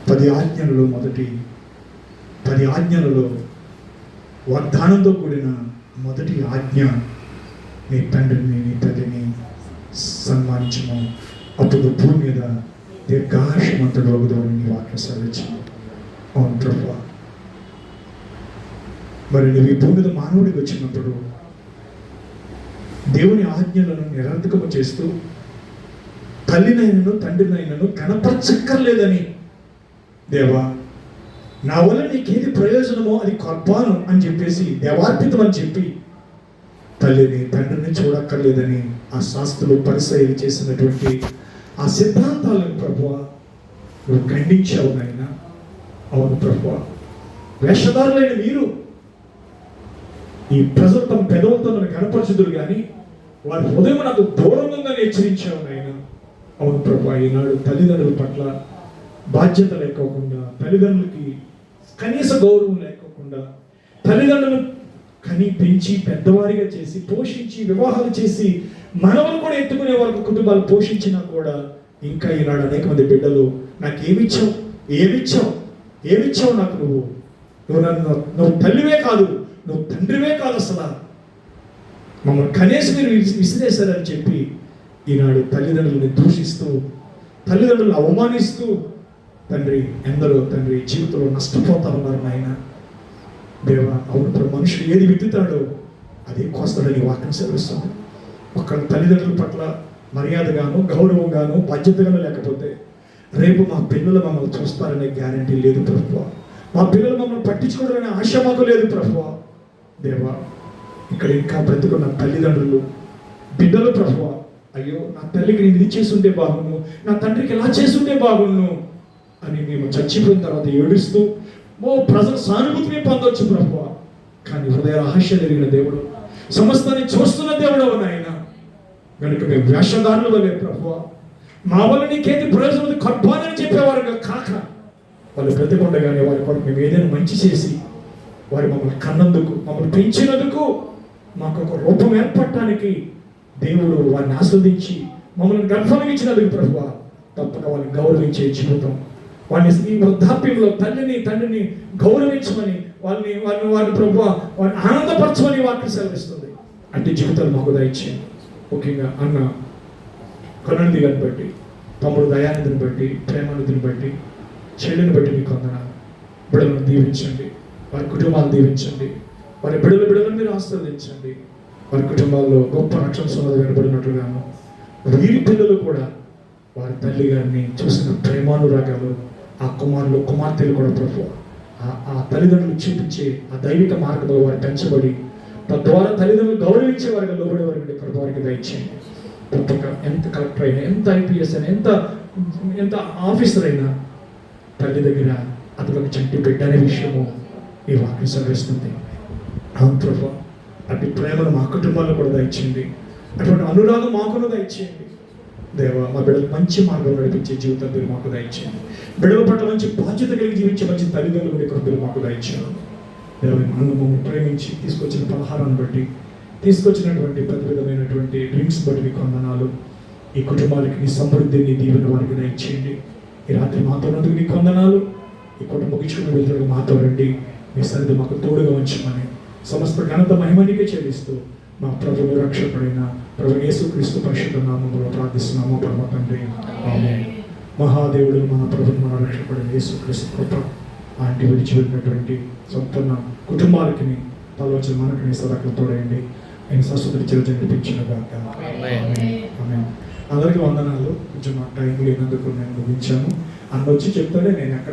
10 ఆజ్ఞలలో మొదటి 10 ఆజ్ఞలలో వాగ్దానంతో కూడిన మొదటి ఆజ్ఞ, నీ తండ్రిని నీ తల్లిని సన్మానించము, అప్పుడు భూమి మీద దీర్ఘాయుష్మంతుడు అవుదామని నీ వాక్యం సెలవిచ్చింది. అవును ప్రభువా, మరి నువ్వు ఈ భూమి మీద మానవుడికి వచ్చినప్పుడు దేవుని ఆజ్ఞలను నిరర్థకము చేస్తూ తల్లినైనను తండ్రినైనను కనపరచక్కర్లేదని, దేవా నా వల్ల నీకేది ప్రయోజనమో అది కొర్బాను అని చెప్పేసి, దేవార్పితం అని చెప్పి తల్లిని తండ్రిని చూడక్కర్లేదని ఆ శాస్త్రులు పరిసయ్యులు చేసినటువంటి ఆ సిద్ధాంతాలను ప్రభువా నువ్వు ఖండించావు నాయన. అవును ప్రభువా, వేషధారులైన మీరు ఈ ప్రజలు తమ పెదవులతో నన్ను కనపరచుదురు కానీ వారి హృదయం నాకు దూరంగా హెచ్చరించావు నాయన. అవును ప్రభువా, ఈనాడు తల్లిదండ్రుల పట్ల బాధ్యత లేకోకుండా, తల్లిదండ్రులకి కనీస గౌరవం లేకోకుండా, తల్లిదండ్రులు కని పెంచి పెద్దవారిగా చేసి పోషించి వివాహాలు చేసి మనవలు కూడా ఎత్తుకునే వరకు కుటుంబాలు పోషించినా కూడా ఇంకా ఈనాడు అనేక మంది బిడ్డలు నాకేమిచ్చావు, ఏమిచ్చావు నాకు, నువ్వు తల్లివే కాదు, నువ్వు తండ్రివే కాదు, అసలు మమ్మల్ని కనీసం మీరు విసిరేశారని చెప్పి ఈనాడు తల్లిదండ్రులని దూషిస్తూ, తల్లిదండ్రులను అవమానిస్తూ తండ్రి ఎందరో తండ్రి జీవితంలో నష్టపోతా ఉన్నారు నాయన. దేవా, అవును ప్రభు, మనుషులు ఏది విత్తుతాడో అదే కోస్తాడని వాక్యం సెలవిస్తుంది. ఒక్క తల్లిదండ్రుల పట్ల మర్యాదగాను గౌరవంగాను బాధ్యతగాను లేకపోతే రేపు మా పిల్లలు మమ్మల్ని చూస్తారనే గ్యారంటీ లేదు ప్రభువా. మా పిల్లలు మమ్మల్ని పట్టించుకోవడమనే ఆశ మాకు లేదు ప్రభువా. దేవా, ఇక్కడ ఇంకా బ్రతుకున్న తల్లిదండ్రులు బిడ్డలు ప్రభువా, అయ్యో నా తల్లికి నేను ఇది చేసుంటే బాగుండు, నా తండ్రికి ఇలా చేసుంటే బాగుండు అని మేము చచ్చిపోయిన తర్వాత ఏడుస్తూ ప్రజల సానుభూతిని పొందొచ్చు ప్రభువా. కానీ హృదయ రహస్యం ఎరిగిన దేవుడు, సమస్తాన్ని చూస్తున్న దేవుడు నాయన. కనుక మేము వేషధారులు వలే ప్రభువా, మా వల్ల నీకేది ప్రయోజనం కర్బానని చెప్పేవారుగా కాక, వాళ్ళు బ్రతికుండగానే వారి కొరకు మేము ఏదైనా మంచి చేసి వారు మమ్మల్ని కన్నందుకు, మమ్మల్ని పెంచినందుకు, మాకు ఒక రూపం ఏర్పడటానికి దేవుడు వారిని ఆస్వాదించి మమ్మల్ని గర్భం ఇచ్చినందుకు ప్రభువా, తప్పక వాళ్ళని గౌరవించే జీవితం, వారిని ఈ వృద్ధాప్యంలో తండ్రిని గౌరవించమని, వారిని ప్రభువా వారిని ఆనందపరచమని వాక్యం సెలవిస్తుంది. అంటే జీవితాలు మాకు దయచేయండి. ముఖ్యంగా అన్న కరుణనిధి గారిని బట్టి, తమ్ముడు దయానిధిని బట్టి, ప్రేమానిధిని బట్టి, చెల్లిని బట్టి మీకు వందనాలు. బిడ్డలను దీవించండి, వారి కుటుంబాలను దీవించండి, వారి బిడ్డలను మీరు ఆశీర్వదించండి. వారి కుటుంబాల్లో గొప్ప రక్షణ సమాధి వినబడినట్లుగాను వీరి పిల్లలు కూడా వారి తల్లి గారిని చూసిన ప్రేమానురాగాలు, ఆ కుమారులు కుమార్తెలు కూడా ప్రభు ఆ తల్లిదండ్రులు చూపించే ఆ దైవిక మార్గంలో వారు పెంచబడి తద్వారా తల్లిదండ్రులు గౌరవించే వారికి లోబడే వారికి ప్రభు వారికి దయచేయండి. తప్పక ఎంత కలెక్టర్ అయినా, ఎంత ఐపీఎస్ అయినా, ఎంత ఆఫీసర్ అయినా తల్లి దగ్గర అతనికి చంటి బిడ్డ అనే విషయము ఈ వాక్యం సెలవిస్తుంది. అవును ప్రభు, అటు ప్రేమను మా కుటుంబాల్లో కూడా దయచేయండి, అటువంటి అనురాగం మాకును దయచేయండి. దేవా, మా బిడ్డలు మంచి మార్గంలో నడిపించే జీవితం మీరు మాకు దయచేయండి. బిడ్డల పట్ల మంచి బాధ్యత కలిగి జీవించే మంచి తల్లిదండ్రులు మీరు మాకు దయచేయండి. దేవ, మమ్మల్ని ప్రేమించి తీసుకొచ్చిన పలహారాన్ని బట్టి, తీసుకొచ్చినటువంటి ప్రతి విధమైనటువంటి డ్రింక్స్ బట్టి మీకు వందనాలు. ఈ కుటుంబాలకి నీ సమృద్ధిని దీవెన వారికి దయచేయండి. ఈ రాత్రి మాతో ఉన్నందుకు నీకు వందనాలు. ఈ కుటుంబం ముగించుకుని వెళ్తున్న మాతో రండి, మీ సన్నిధి మాకు తోడుగా ఉంచమని సమస్త ఘనత మహిమనికే చెల్లిస్తూ మా ప్రభువు రక్షకుడైన ప్రభు యేసుక్రీస్తు పరిశుద్ధ నామములో ప్రార్థిస్తున్నాము పరమ తండ్రి, ఆమేన్. మహాదేవుడు మన ప్రభు మన రక్షకుడైన యేసుక్రీస్తు కృప ఆంటీ విడిచిపెట్టినటువంటి సంపూర్ణ కుటుంబాలకి తలవచ్చిన మనకి సదాకలు తోడయండి. ఆయన శాశ్వత చిరుజ నడిపించినగాక. ఆమేన్. అందరికీ వందనాలు. కొంచెం టైం లేనందుకు నేను ముగించాను. అన్న వచ్చి చెప్తాడే నేను ఎక్కడ